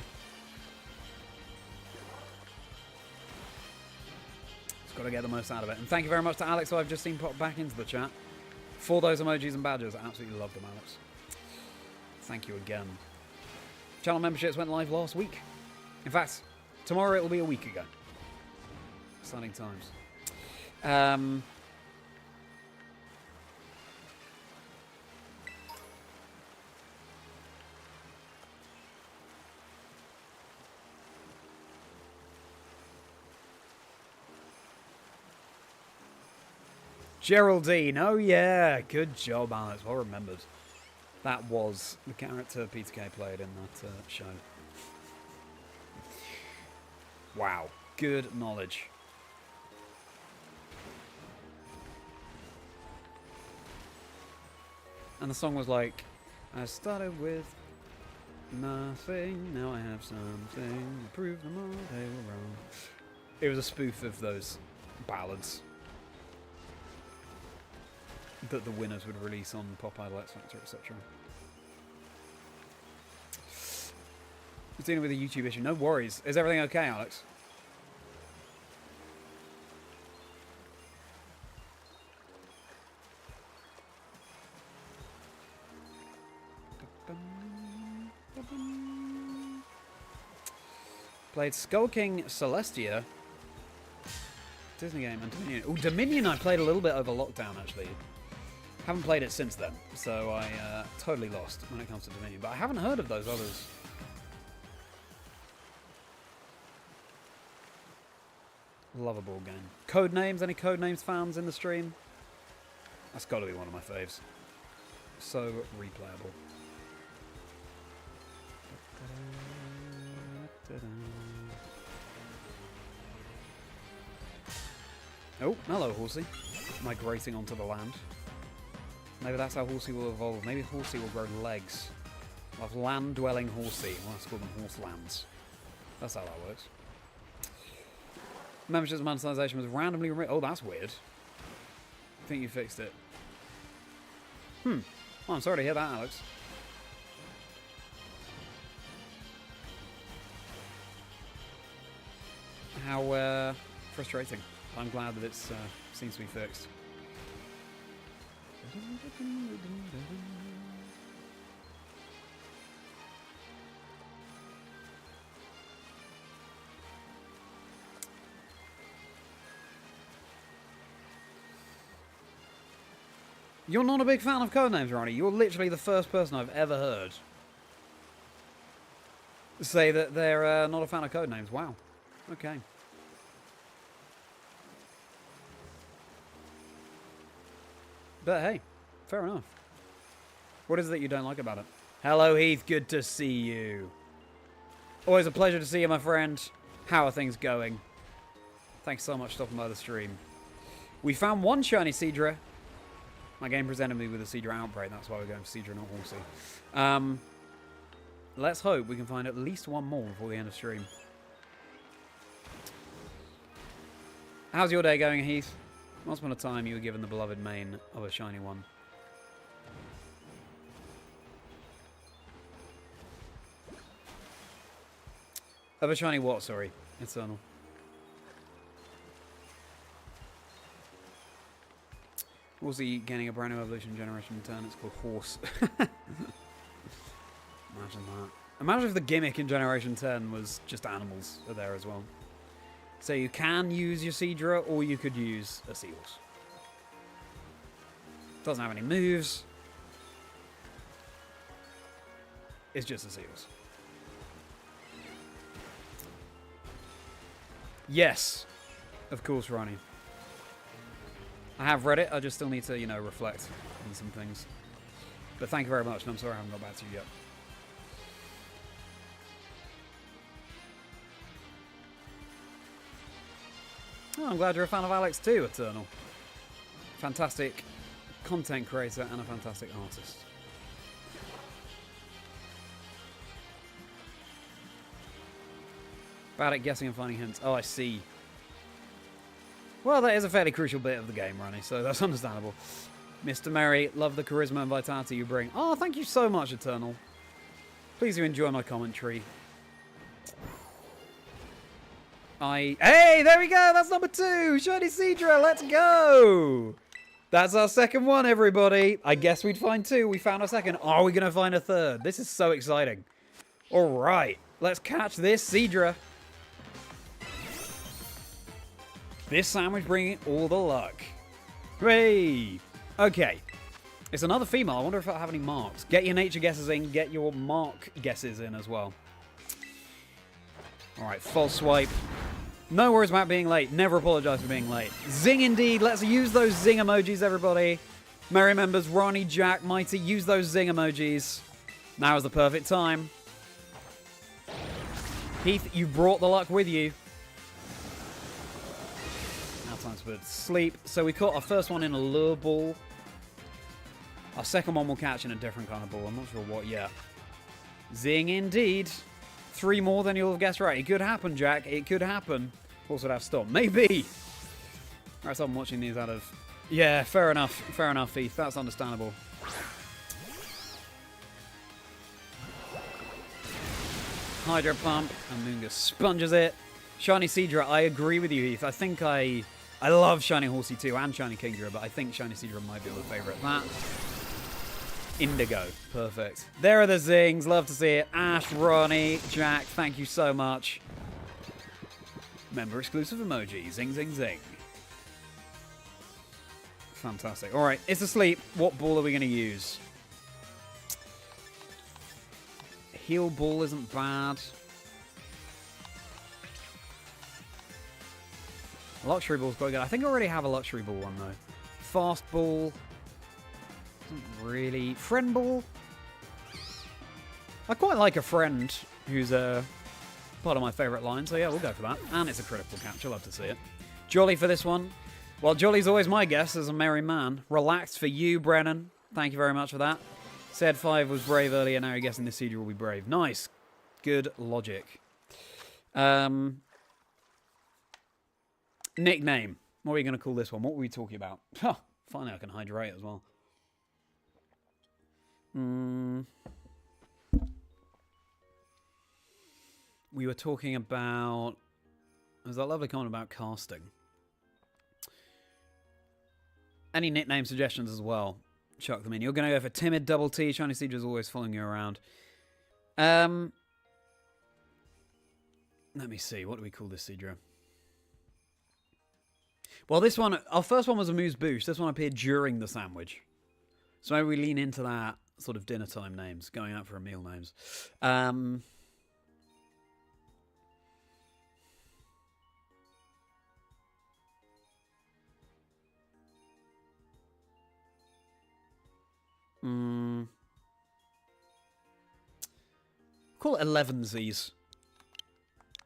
Just got to get the most out of it. And thank you very much to Alex, who I've just seen pop back into the chat, for those emojis and badges. I absolutely love them, Alex. Thank you again. Channel memberships went live last week. In fact, tomorrow it will be a week ago. Exciting times. Geraldine, oh yeah, good job, Alex. Well remembered. That was the character Peter Kay played in that show. Wow, good knowledge. And the song was like, I started with nothing, now I have something to prove them all they were wrong. It was a spoof of those ballads that the winners would release on Pop Idol, X Factor, etc. I was dealing with a YouTube issue. No worries. Is everything okay, Alex? Played Skull King Celestia. Disney game and Dominion. Oh, Dominion I played a little bit over lockdown, actually. Haven't played it since then, so I totally lost when it comes to Dominion. But I haven't heard of those others. Love a board game. Codenames? Any Codenames fans in the stream? That's got to be one of my faves. So replayable. Oh, hello, Horsey. Migrating onto the land. Maybe that's how Horsey will evolve. Maybe Horsey will grow legs. We'll have land-dwelling Horsey. We'll have to call them Horselands. That's how that works. Membership's monetization was randomly removed. Oh, that's weird. I think you fixed it. Oh, I'm sorry to hear that, Alex. How frustrating. I'm glad that it seems to be fixed. You're not a big fan of codenames, Ronnie. You're literally the first person I've ever heard say that they're not a fan of codenames. Wow. Okay. But hey, fair enough. What is it that you don't like about it? Hello, Heath. Good to see you. Always a pleasure to see you, my friend. How are things going? Thanks so much for stopping by the stream. We found one shiny Seadra. My game presented me with a Seadra outbreak. That's why we're going for Seadra, not Horsey. Let's hope we can find at least one more before the end of stream. How's your day going, Heath? Once upon a time, you were given the beloved mane of a shiny one. Of a shiny what, sorry? Eternal. Also, gaining a brand new evolution generation in turn. It's called Horse. Imagine Imagine if the gimmick in Generation 10 was just animals are there as well. So you can use your Seadra, or you could use a Seahorse. Doesn't have any moves. It's just a Seahorse. Yes. Of course, Ronnie. I have read it. I just still need to, you know, reflect on some things. But thank you very much, and I'm sorry I haven't got back to you yet. Oh, I'm glad you're a fan of Alex too, Eternal. Fantastic content creator and a fantastic artist. Bad at guessing and finding hints. Oh, I see. Well, that is a fairly crucial bit of the game, Ronnie, so that's understandable. Mr. Merri, love the charisma and vitality you bring. Oh, thank you so much, Eternal. Please do enjoy my commentary. Hey, there we go! That's number 2! Shiny Seadra, let's go! That's our second one, everybody. I guess we'd find 2. We found our second. Are we going to find a third? This is so exciting. All right, let's catch this Seadra. This sandwich bringing all the luck. Hooray! Okay. It's another female. I wonder if I'll have any marks. Get your nature guesses in. Get your mark guesses in as well. All right, false swipe. No worries about being late. Never apologize for being late. Zing indeed. Let's use those zing emojis, everybody. Merri members, Ronnie, Jack, Mighty, use those zing emojis. Now is the perfect time. Heath, you brought the luck with you. Now time to put to sleep. So we caught our first one in a lure ball. Our second one we'll catch in a different kind of ball. I'm not sure what yet. Zing indeed. 3 more than you'll have guessed right. It could happen, Jack. It could happen. Also, would have stopped. Maybe. Right, so I'm watching these out of... Yeah, fair enough. Fair enough, Heath. That's understandable. Hydro Pump. And Moonga sponges it. Shiny Seadra. I agree with you, Heath. I think I love Shiny Horsea too and Shiny Kingdra, but I think Shiny Seadra might be the favourite. That... Indigo. Perfect. There are the zings. Love to see it. Ash, Ronnie, Jack, thank you so much. Member exclusive emoji. Zing, zing, zing. Fantastic. All right, it's asleep. What ball are we going to use? Heal ball isn't bad. Luxury ball's quite good. I think I already have a luxury ball one, though. Fast ball. Really. Friend ball? I quite like a friend who's part of my favourite line, so yeah, we'll go for that. And it's a critical catch. I love to see it. Jolly for this one. Well, Jolly's always my guess as a merry man. Relaxed for you, Brennan. Thank you very much for that. Said 5 was brave earlier, now you're guessing this Seadra will be brave. Nice. Good logic. Nickname. What are we going to call this one? What were we talking about? Huh, finally I can hydrate as well. We were talking about... There's that lovely comment about casting. Any nickname suggestions as well? Chuck them in. You're going to go for Timid Double T. Shiny Seadra's always following you around. Let me see. What do we call this Seadra? Well, this one... Our first one was a Moose Boost. This one appeared during the sandwich. So maybe we lean into that sort of dinner time names. Going out for a meal names. Call it 11sies.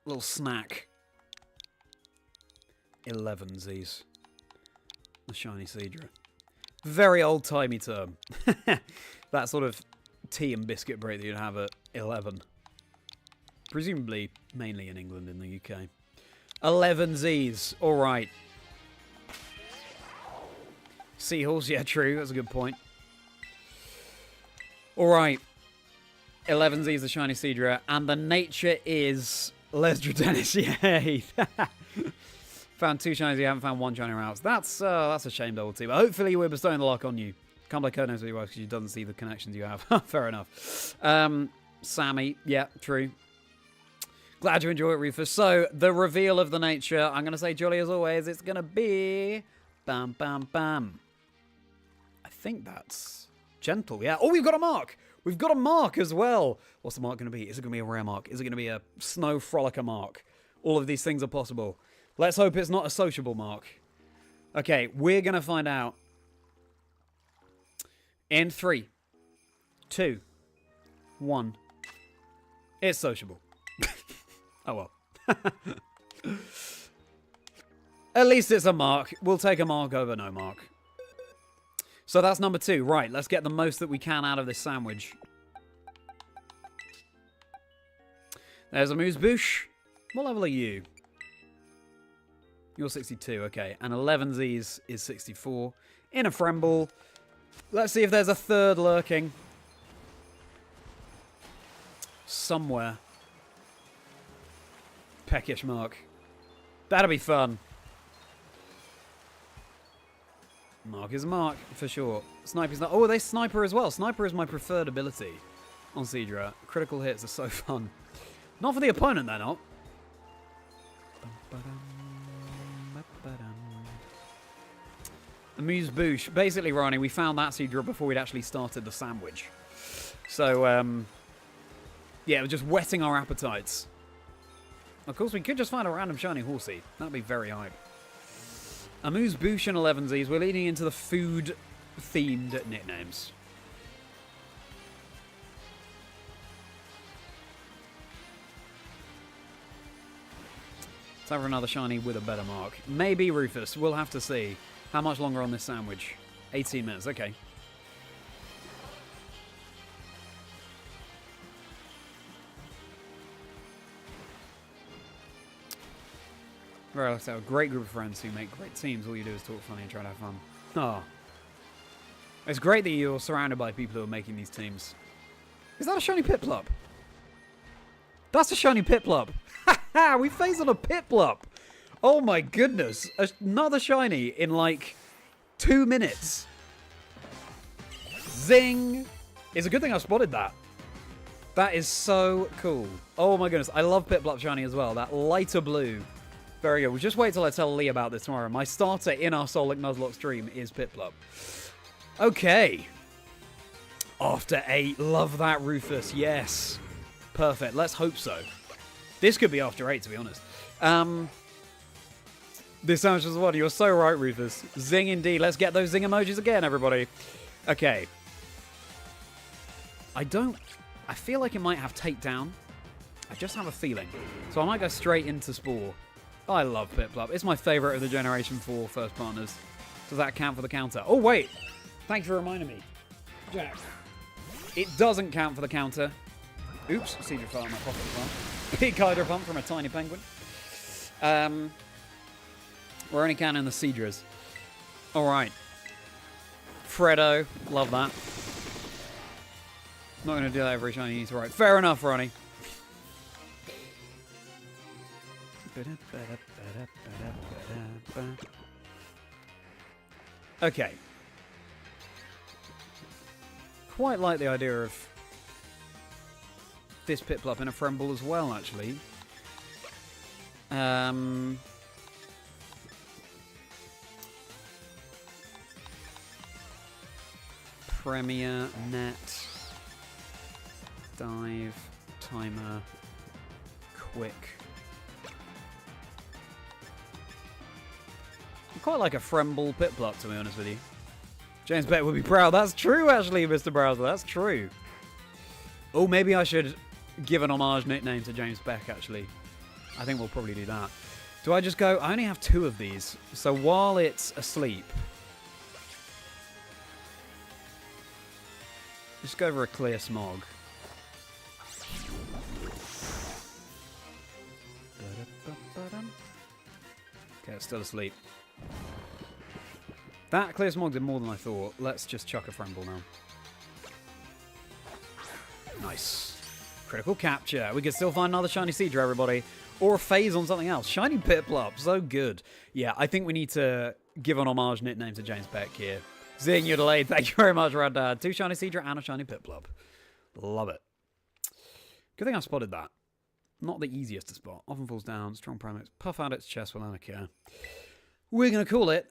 Little snack. 11sies. The Shiny Seadra. Very old-timey term. That sort of tea and biscuit break that you'd have at 11. Presumably, mainly in England, in the UK. 11sies. All right. Seahorse, yeah, true. That's a good point. All right. 11sies, the Shiny Seadra, and the nature is Lesdra Dennis. Yay! Found 2 shinies, you haven't found 1 shiny routes. That's a shame, Double T. But hopefully we're bestowing the luck on you. Can't play Codenames with you because you doesn't see the connections you have. Fair enough. Sammy. Yeah, true. Glad you enjoy it, Rufus. So, the reveal of the nature, I'm going to say jolly as always, it's going to be... Bam, bam, bam. I think that's gentle, yeah. Oh, we've got a mark! We've got a mark as well! What's the mark going to be? Is it going to be a rare mark? Is it going to be a snow frolicker mark? All of these things are possible. Let's hope it's not a sociable mark. Okay, we're going to find out. In 3, 2, 1. It's sociable. Oh well. At least it's a mark. We'll take a mark over no mark. So that's number 2. Right, let's get the most that we can out of this sandwich. There's a Moose-Boosh. What level are you? You're 62, okay. And 11Z's is 64. In a Fremble. Let's see if there's a third lurking. Somewhere. Peckish mark. That'll be fun. Mark is a mark, for sure. Sniper's not... Oh, are they Sniper as well? Sniper is my preferred ability on Chazingdra. Critical hits are so fun. Not for the opponent, they're not. Amuse-bouche. Basically, Ronnie, we found that Chazingdra before we'd actually started the sandwich. So, yeah, we're just whetting our appetites. Of course, we could just find a random shiny Horsea. That'd be very hype. Amuse-bouche and 11Z's. We're leading into the food-themed nicknames. Let's have another shiny with a better mark. Maybe Rufus. We'll have to see. How much longer on this sandwich? 18 minutes. Okay. Right, let's have a great group of friends who make great teams. All you do is talk funny and try to have fun. Oh. It's great that you're surrounded by people who are making these teams. Is that a shiny Piplup? That's a shiny Piplup. Ha ha! We phased on a Piplup. Oh my goodness. Another shiny in like 2 minutes. Zing! It's a good thing I spotted that. That is so cool. Oh my goodness. I love Piplup shiny as well. That lighter blue. Very good. We'll just wait till I tell Lee about this tomorrow. My starter in our Solic Nuzlocke stream is Piplup. Okay. After 8. Love that, Rufus. Yes. Perfect. Let's hope so. This could be after 8, to be honest. This sounds just one. You're so right, Rufus. Zing indeed. Let's get those zing emojis again, everybody. Okay. I feel like it might have takedown. I just have a feeling. So I might go straight into Spore. I love Piplup. It's my favourite of the Generation 4 first partners. Does that count for the counter? Oh, wait. Thanks for reminding me. Jack. It doesn't count for the counter. Oops. Chazingdra fell in my pocket as well. Big Hydro Pump from a tiny penguin. We're only counting the Chazingdras. Alright. Freddo. Love that. Not going to do that every shiny he's right. Fair enough, Ronnie. Okay. Quite like the idea of this Piplup in a Fremble as well, actually. Premier, net, dive, timer, quick. I quite like a Fremble Piplup, to be honest with you. James Beck would be proud. That's true, actually, Mr. Browser. That's true. Oh, maybe I should give an homage nickname to James Beck, actually. I think we'll probably do that. Do I just go... I only have 2 of these. So while it's asleep... just go over a clear smog. Okay, it's still asleep. That clear smog did more than I thought. Let's just chuck a Fremble now. Nice. Critical capture. We can still find another shiny Chazingdra, everybody. Or a phase on something else. Shiny Piplup. So good. Yeah, I think we need to give an homage nickname to James Beck here. Zing, you're delayed. Thank you very much, Rad Dad. 2 shiny Chazingdra and a shiny Piplup. Love it. Good thing I spotted that. Not the easiest to spot. Often falls down, strong primates, puff out its chest without a care. We're going to call it.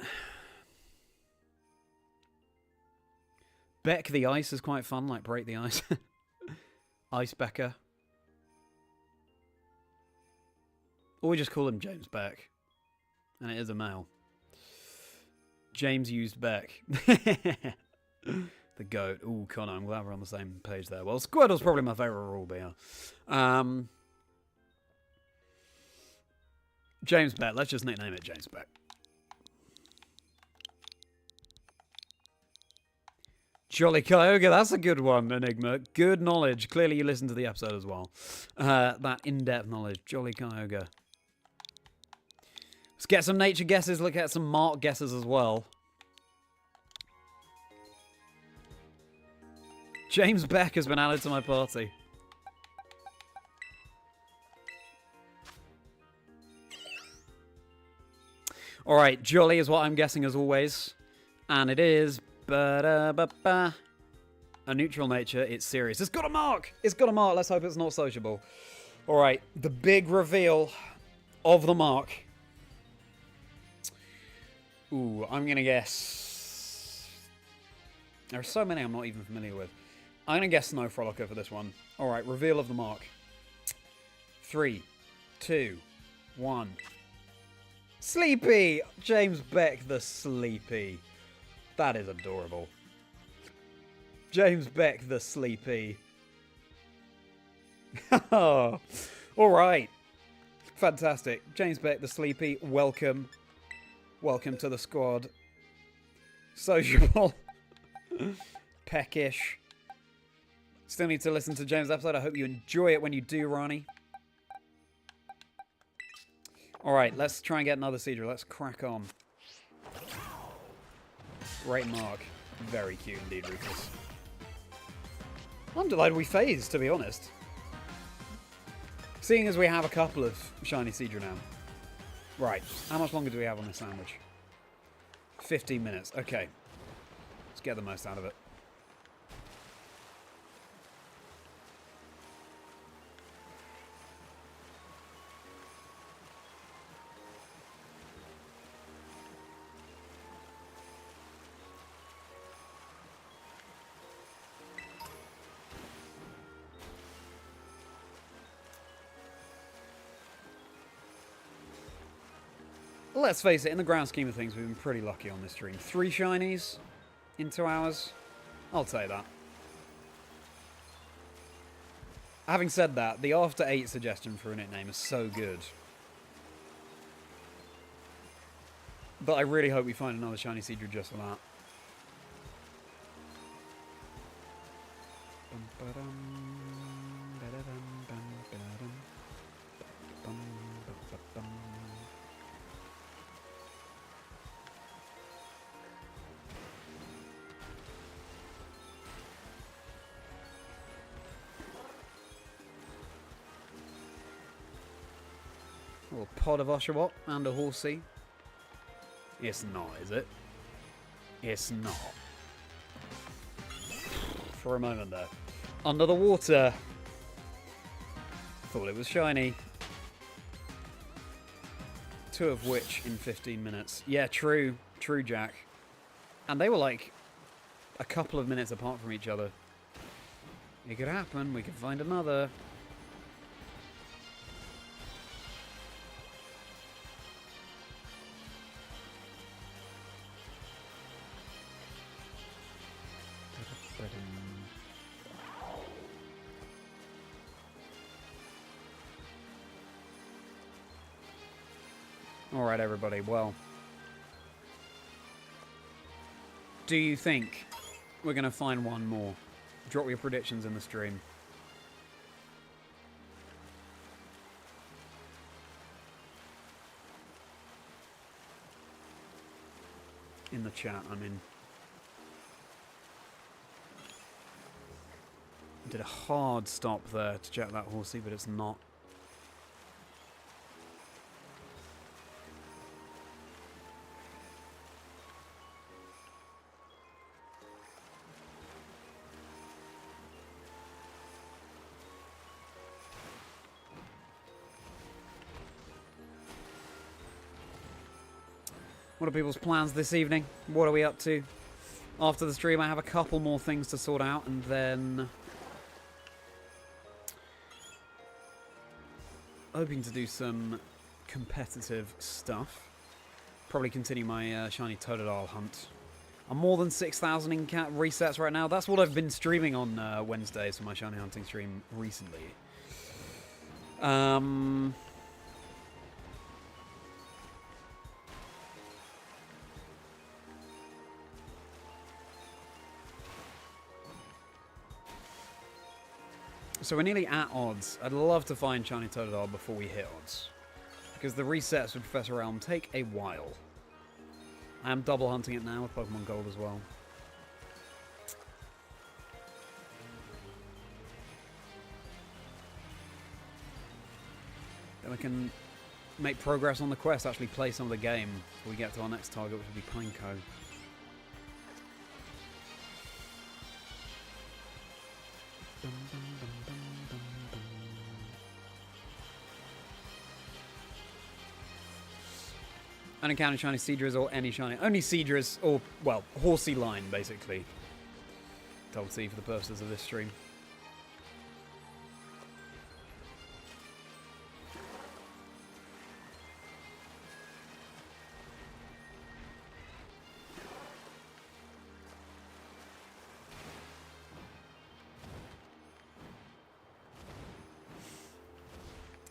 Beck the Ice is quite fun, like break the ice. Ice Becker. Or we just call him James Beck. And it is a male. James used Beck. The goat. Ooh, Connor, I'm glad we're on the same page there. Well, Squirtle's probably my favourite rule beer. James Beck. Let's just nickname it James Beck. Jolly Kyogre, that's a good one, Enigma. Good knowledge. Clearly you listened to the episode as well. That in-depth knowledge. Jolly Kyogre. Let's get some nature guesses. Look at some mark guesses as well. James Beck has been added to my party. Alright, Jolly is what I'm guessing as always. And it is... a neutral nature, it's serious. It's got a mark! It's got a mark, let's hope it's not sociable. Alright, the big reveal of the mark. Ooh, I'm gonna guess... There are so many I'm not even familiar with. I'm gonna guess Snow Frolicker for this one. Alright, reveal of the mark. 3, 2, 1. Sleepy! James Beck the Sleepy. That is adorable. James Beck the Sleepy. Oh, alright. Fantastic. James Beck the Sleepy, welcome. Welcome to the squad. Sociable. Peckish. Still need to listen to James' episode. I hope you enjoy it when you do, Ronnie. Alright, let's try and get another Seadra. Let's crack on. Great mark. Very cute indeed, Rufus. I'm delighted we phased, to be honest. Seeing as we have a couple of shiny Seadra now. Right, how much longer do we have on this sandwich? 15 minutes. Okay. Let's get the most out of it. Let's face it, in the grand scheme of things, we've been pretty lucky on this stream. 3 shinies in 2 hours. I'll take that. Having said that, the after 8 suggestion for a nickname is so good. But I really hope we find another shiny Seadra just for that. A little pod of Oshawott and a Horsea. It's not, is it? It's not. For a moment there. Under the water. Thought it was shiny. 2 of which in 15 minutes. Yeah, true. True, Jack. And they were like a couple of minutes apart from each other. It could happen. We could find another. Alright, everybody, well. Do you think we're going to find one more? Drop your predictions in the stream. In the chat, I mean. Did a hard stop there to check that Horsea, but it's not. What are people's plans this evening? What are we up to? After the stream, I have a couple more things to sort out, and then hoping to do some competitive stuff. Probably continue my shiny Totodile hunt. I'm more than 6,000 in cat resets right now. That's what I've been streaming on Wednesdays for my shiny hunting stream recently. So we're nearly at odds. I'd love to find shiny Totodile before we hit odds, because the resets with Professor Elm take a while. I am double hunting it now with Pokemon Gold as well. Then we can make progress on the quest, actually play some of the game before we get to our next target, which will be Pineco. Unencountered shiny Seadras or any shiny. Only Seadras or, well, HORSEA line, basically. Double T for the purposes of this stream.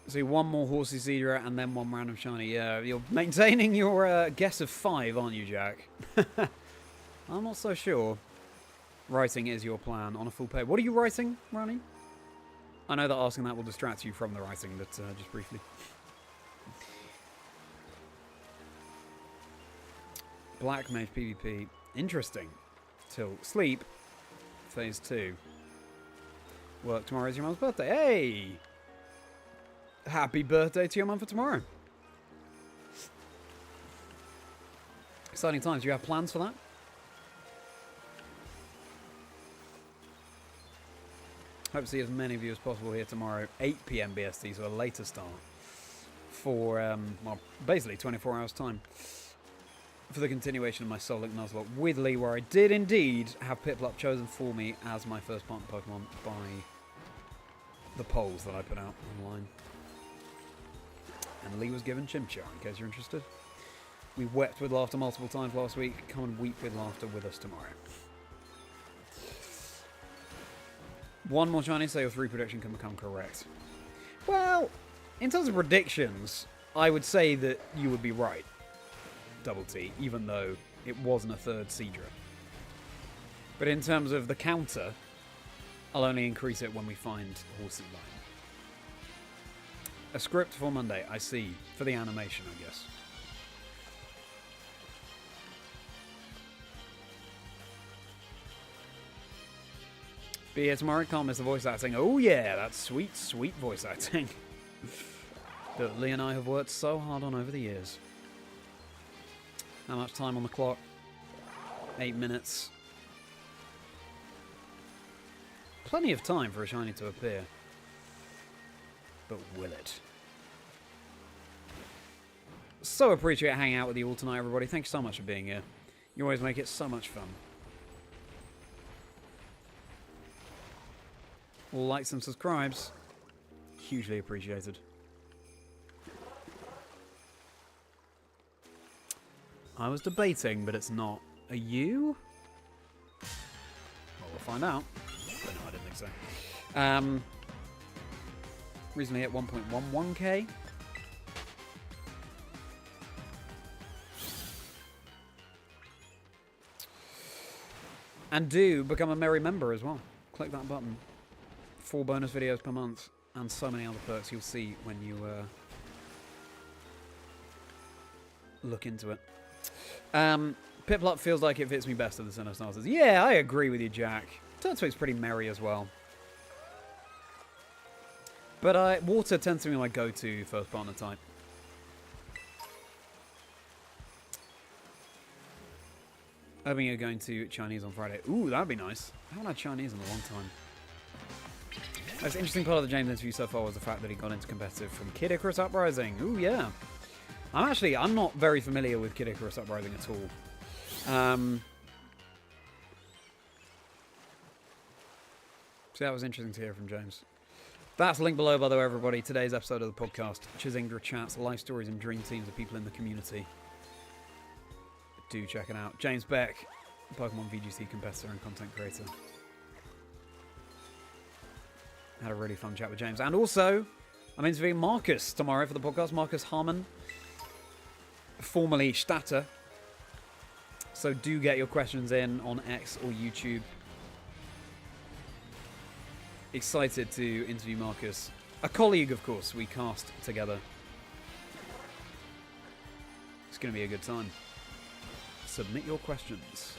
So one more HORSEA Seadra and then one random shiny. Yeah, you're maintaining your guess of 5, aren't you, Jack? I'm not so sure. Writing is your plan on a full page. What are you writing, Ronnie? I know that asking that will distract you from the writing, but just briefly. Black Mage PvP. Interesting. Till sleep. Phase 2. Work tomorrow is your mum's birthday. Hey! Happy birthday to your mum for tomorrow. Exciting times. Do you have plans for that? Hope to see as many of you as possible here tomorrow. 8 PM BST, so a later start. For, well, basically 24 hours time. For the continuation of my Solic Nuzlocke with Lee, where I did indeed have Piplup chosen for me as my first partner Pokemon by the polls that I put out online. And Lee was given Chimchar, in case you're interested. We wept with laughter multiple times last week. Come and weep with laughter with us tomorrow. One more shiny, so your 3 prediction can become correct. Well, in terms of predictions, I would say that you would be right, Double T, even though it wasn't a 3rd Seadra. But in terms of the counter, I'll only increase it when we find HORSEA line. A script for Monday, I see. For the animation, I guess. Be here tomorrow, can't miss the voice acting. Oh yeah, that's sweet, sweet voice acting. That Lee and I have worked so hard on over the years. How much time on the clock? 8 minutes. Plenty of time for a shiny to appear. But will it? So appreciate hanging out with you all tonight, everybody. Thank you so much for being here. You always make it so much fun. Likes and subscribes. Hugely appreciated. I was debating, but it's not. Are you? Well, we'll find out. But no, I didn't think so. Recently hit 1.11k. And do become a Merri member as well. Click that button. 4 bonus videos per month and so many other perks you'll see when you look into it. Piplup feels like it fits me best of the Sinnoh starters. Yeah, I agree with you, Jack. Turtwig's pretty merry as well. But water tends to be my go-to first partner type. Hoping you're going to Chinese on Friday. Ooh, that'd be nice. I haven't had Chinese in a long time. Most interesting part of the James interview so far was the fact that he got into competitive from Kid Icarus Uprising. Ooh, yeah. I'm not very familiar with Kid Icarus Uprising at all. So that was interesting to hear from James. That's linked below, by the way, everybody. Today's episode of the podcast, Chazingdra Chats, life stories and dream teams of people in the community. Do check it out. James Beck, Pokemon VGC competitor and content creator. Had a really fun chat with James. And also, I'm interviewing Marcus tomorrow for the podcast. Marcus Harmon, formerly Statter. So do get your questions in on X or YouTube. Excited to interview Marcus. A colleague, of course, we cast together. It's going to be a good time. Submit your questions.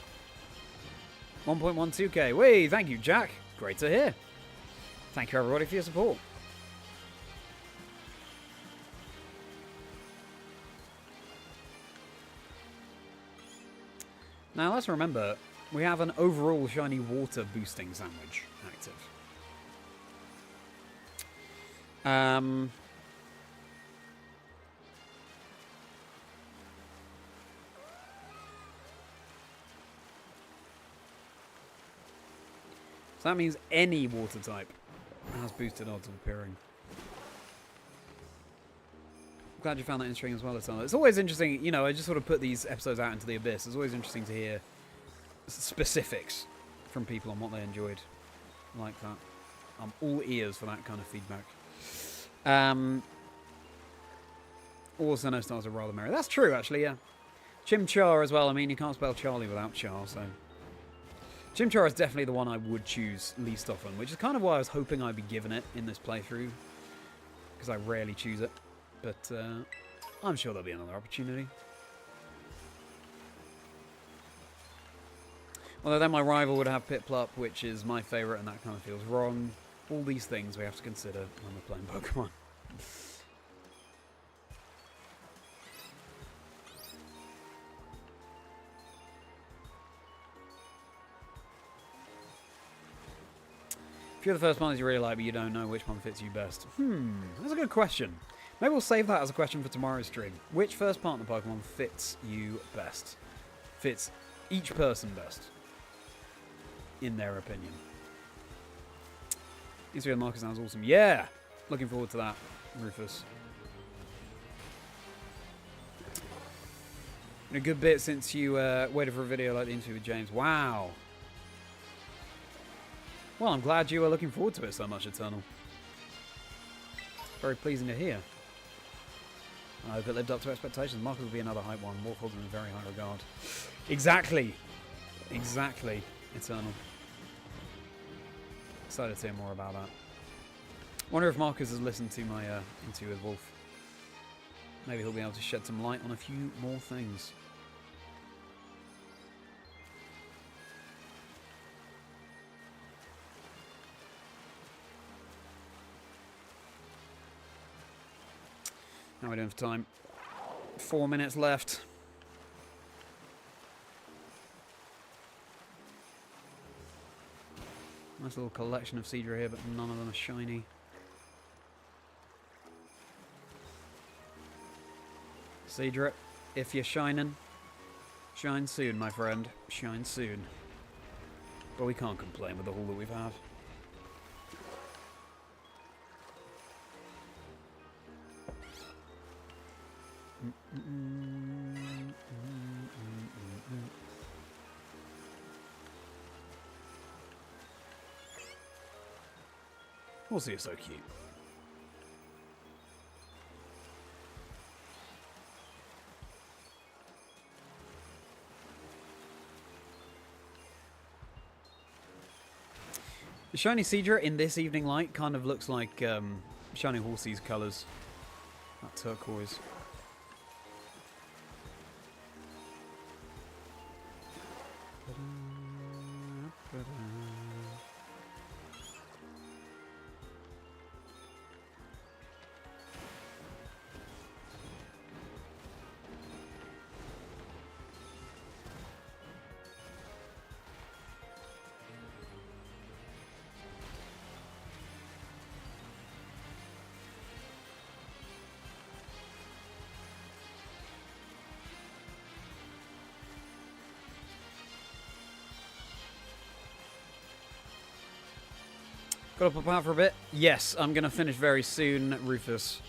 1.12k. Whey, thank you, Jack. Great to hear. Thank you, everybody, for your support. Now, let's remember, we have an overall shiny water boosting sandwich active. So that means any water type has boosted odds of appearing. I'm glad you found that interesting as well, Eternal. It's always interesting, you know, I just sort of put these episodes out into the abyss. It's always interesting to hear specifics from people on what they enjoyed. I like that. I'm all ears for that kind of feedback. Also, no stars are rather merry. That's true, actually, yeah. Chimchar as well. I mean, you can't spell Charlie without Char, so... Chimchar is definitely the one I would choose least often, which is kind of why I was hoping I'd be given it in this playthrough, because I rarely choose it. But I'm sure there'll be another opportunity. Although then my rival would have Piplup, which is my favourite, and that kind of feels wrong. All these things we have to consider when we're playing Pokemon. If you're the first ones you really like, but you don't know which one fits you best. That's a good question. Maybe we'll save that as a question for tomorrow's stream. Which first partner Pokemon fits you best? Fits each person best, in their opinion. Instagram Marcus sounds awesome. Yeah! Looking forward to that, Rufus. Been a good bit since you waited for a video like the interview with James. Wow! Well, I'm glad you were looking forward to it so much, Eternal. Very pleasing to hear. I hope it lived up to expectations. Marcus will be another hype one. Wolf holds him in very high regard. Exactly! Exactly, Eternal. Excited to hear more about that. Wonder if Marcus has listened to my interview with Wolf. Maybe he'll be able to shed some light on a few more things. How are we doing for time? 4 minutes left. Nice little collection of Seadra here, but none of them are shiny. Seadra, if you're shining, shine soon, my friend. Shine soon. But we can't complain with the haul that we've had. HORSEA is so cute. The shiny Seadra in this evening light kind of looks like shiny HORSEA's colours. That turquoise. Gotta pop out for a bit. Yes, I'm gonna finish very soon, Rufus.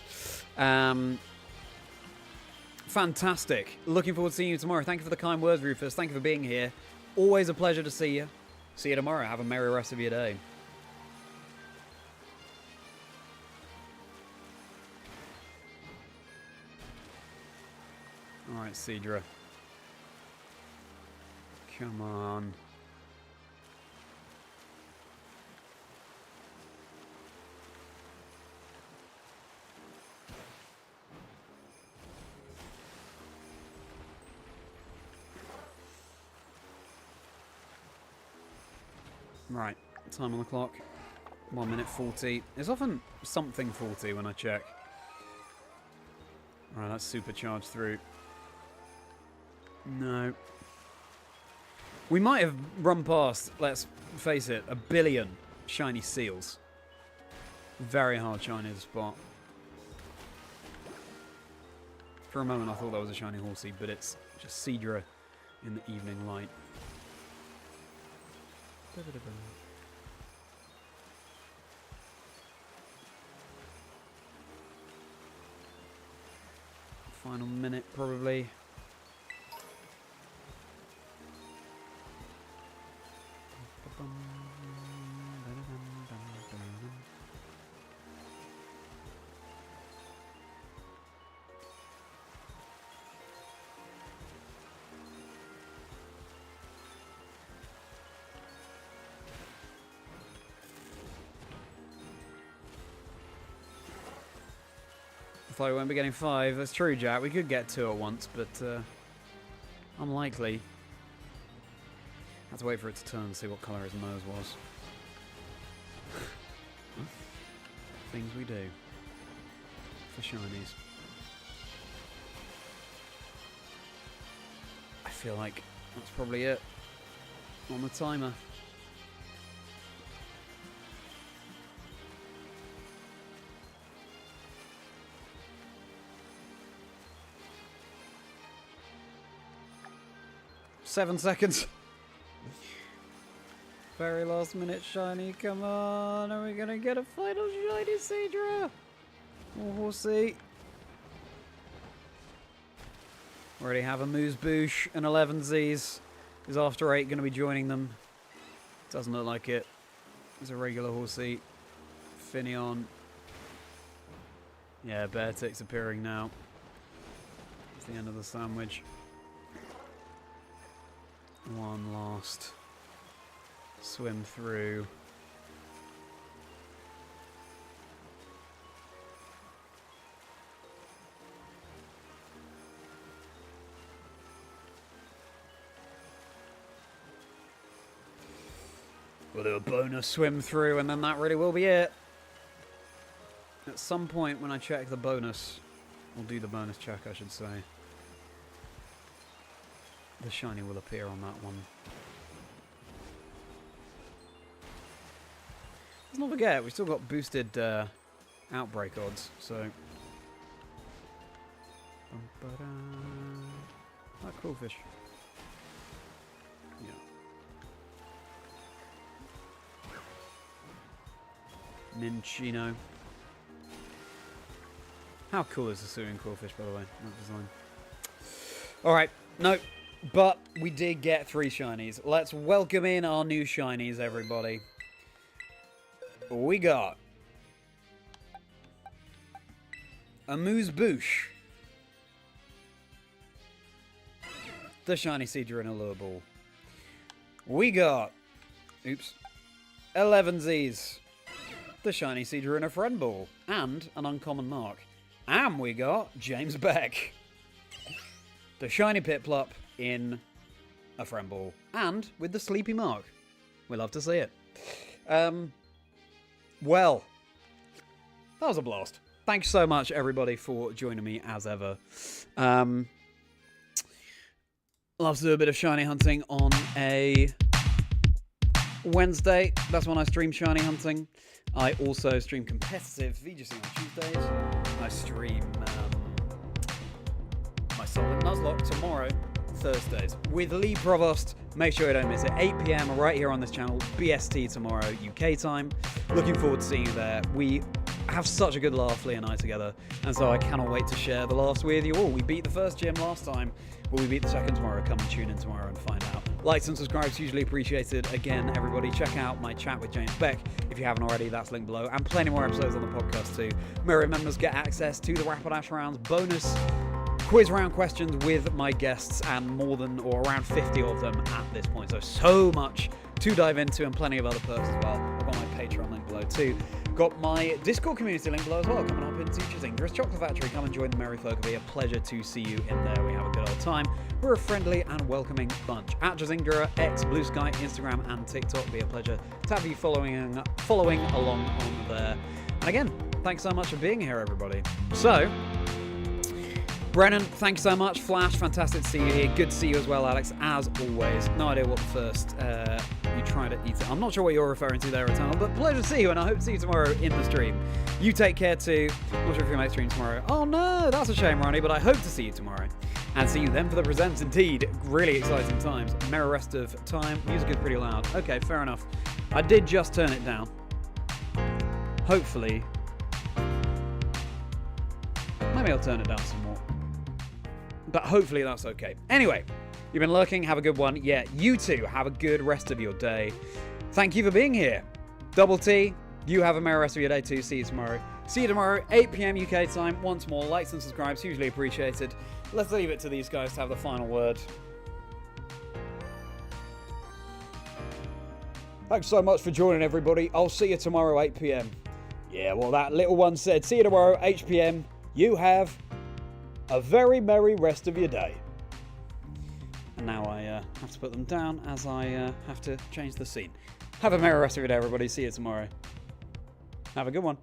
Fantastic. Looking forward to seeing you tomorrow. Thank you for the kind words, Rufus. Thank you for being here. Always a pleasure to see you. See you tomorrow. Have a merry rest of your day. Alright, Cedra. Come on. Right, time on the clock. 1 minute 40. It's often something 40 when I check. Alright, that's supercharged through. No. We might have run past, let's face it, 1 billion shiny seals. Very hard shiny to spot. For a moment I thought that was a shiny Horsea, but it's just Cedra in the evening light. Final minute, probably. I thought we won't be getting 5. That's true, Jack. We could get 2 at once, but unlikely. Have to wait for it to turn and see what colour his nose was. Things we do. For shinies. I feel like that's probably it. On the timer. Seven seconds. Very last minute shiny. Come on. Are we going to get a final shiny Cedra? Or Horsea? Already have a Moose Boosh and 11Zs. Is After 8 going to be joining them? Doesn't look like it. There's a regular Horsea. Finneon. Yeah, Beartick's appearing now. It's the end of the sandwich. One last swim through. We'll do a bonus swim through and then that really will be it. At some point when I check the bonus, we'll do the bonus check I should say. The shiny will appear on that one. Let's not forget, we've still got boosted outbreak odds, so... That cool fish. Yeah. Minchino. How cool is the Syrian Quillfish, by the way? That design. Alright, no. But we did get 3 shinies. Let's welcome in our new shinies, everybody. We got a Moose Boosh, the shiny Cedra and a Lure Ball. We got 11Zs, the shiny Cedra and a Friend Ball, and an uncommon mark. And we got James Beck, the shiny Piplup in a Friend Ball, and with the Sleepy Mark. We love to see it. Well, that was a blast. Thanks so much, everybody, for joining me as ever. Love to do a bit of shiny hunting on a Wednesday. That's when I stream shiny hunting. I also stream competitive VGC on Tuesdays. I stream my Solid Nuzlocke tomorrow, Thursdays, with Lee Provost. Make sure you don't miss it. 8 PM right here on this channel. BST tomorrow, UK time. Looking forward to seeing you there. We have such a good laugh, Lee and I, together, and so I cannot wait to share the laughs with you all. We beat the first gym last time. Will we beat the second tomorrow? Come and tune in tomorrow and find out. Likes and subscribes hugely appreciated. Again, everybody, check out my chat with James Beck if you haven't already. That's linked below, and plenty more episodes on the podcast too. Merri members get access to the Rapidash rounds, bonus quiz round questions with my guests, and more than or around 50 of them at this point. So much to dive into, and plenty of other perks as well. I've got my Patreon link below too. Got my Discord community link below as well, coming up into Chazingdra Chats Factory. Come and join the merry folk. It'll be a pleasure to see you in there. We have a good old time. We're a friendly and welcoming bunch. At Chazingdra, X, Blue Sky, Instagram, and TikTok. It'll be a pleasure to have you following along on there. And again, thanks so much for being here, everybody. So, Brennan, thanks so much. Flash, fantastic to see you here. Good to see you as well, Alex, as always. No idea what the first you try to eat it. I'm not sure what you're referring to there, Eternal, but pleasure to see you, and I hope to see you tomorrow in the stream. You take care too. Not sure if you make stream tomorrow. Oh no, that's a shame, Ronnie, but I hope to see you tomorrow. And see you then for the presents, indeed. Really exciting times. Merry rest of time. Music is pretty loud. Okay, fair enough. I did just turn it down. Hopefully. Maybe I'll turn it down some more. But hopefully that's okay. Anyway, you've been lurking. Have a good one. Yeah, you too. Have a good rest of your day. Thank you for being here. Double T, you have a merry rest of your day too. See you tomorrow. See you tomorrow, 8 p.m. UK time. Once more, likes and subscribes, hugely appreciated. Let's leave it to these guys to have the final word. Thanks so much for joining, everybody. I'll see you tomorrow, 8 p.m. Yeah, well, that little one said, see you tomorrow, 8 p.m. You have a very merry rest of your day. And now I have to put them down as I have to change the scene. Have a merry rest of your day, everybody. See you tomorrow. Have a good one.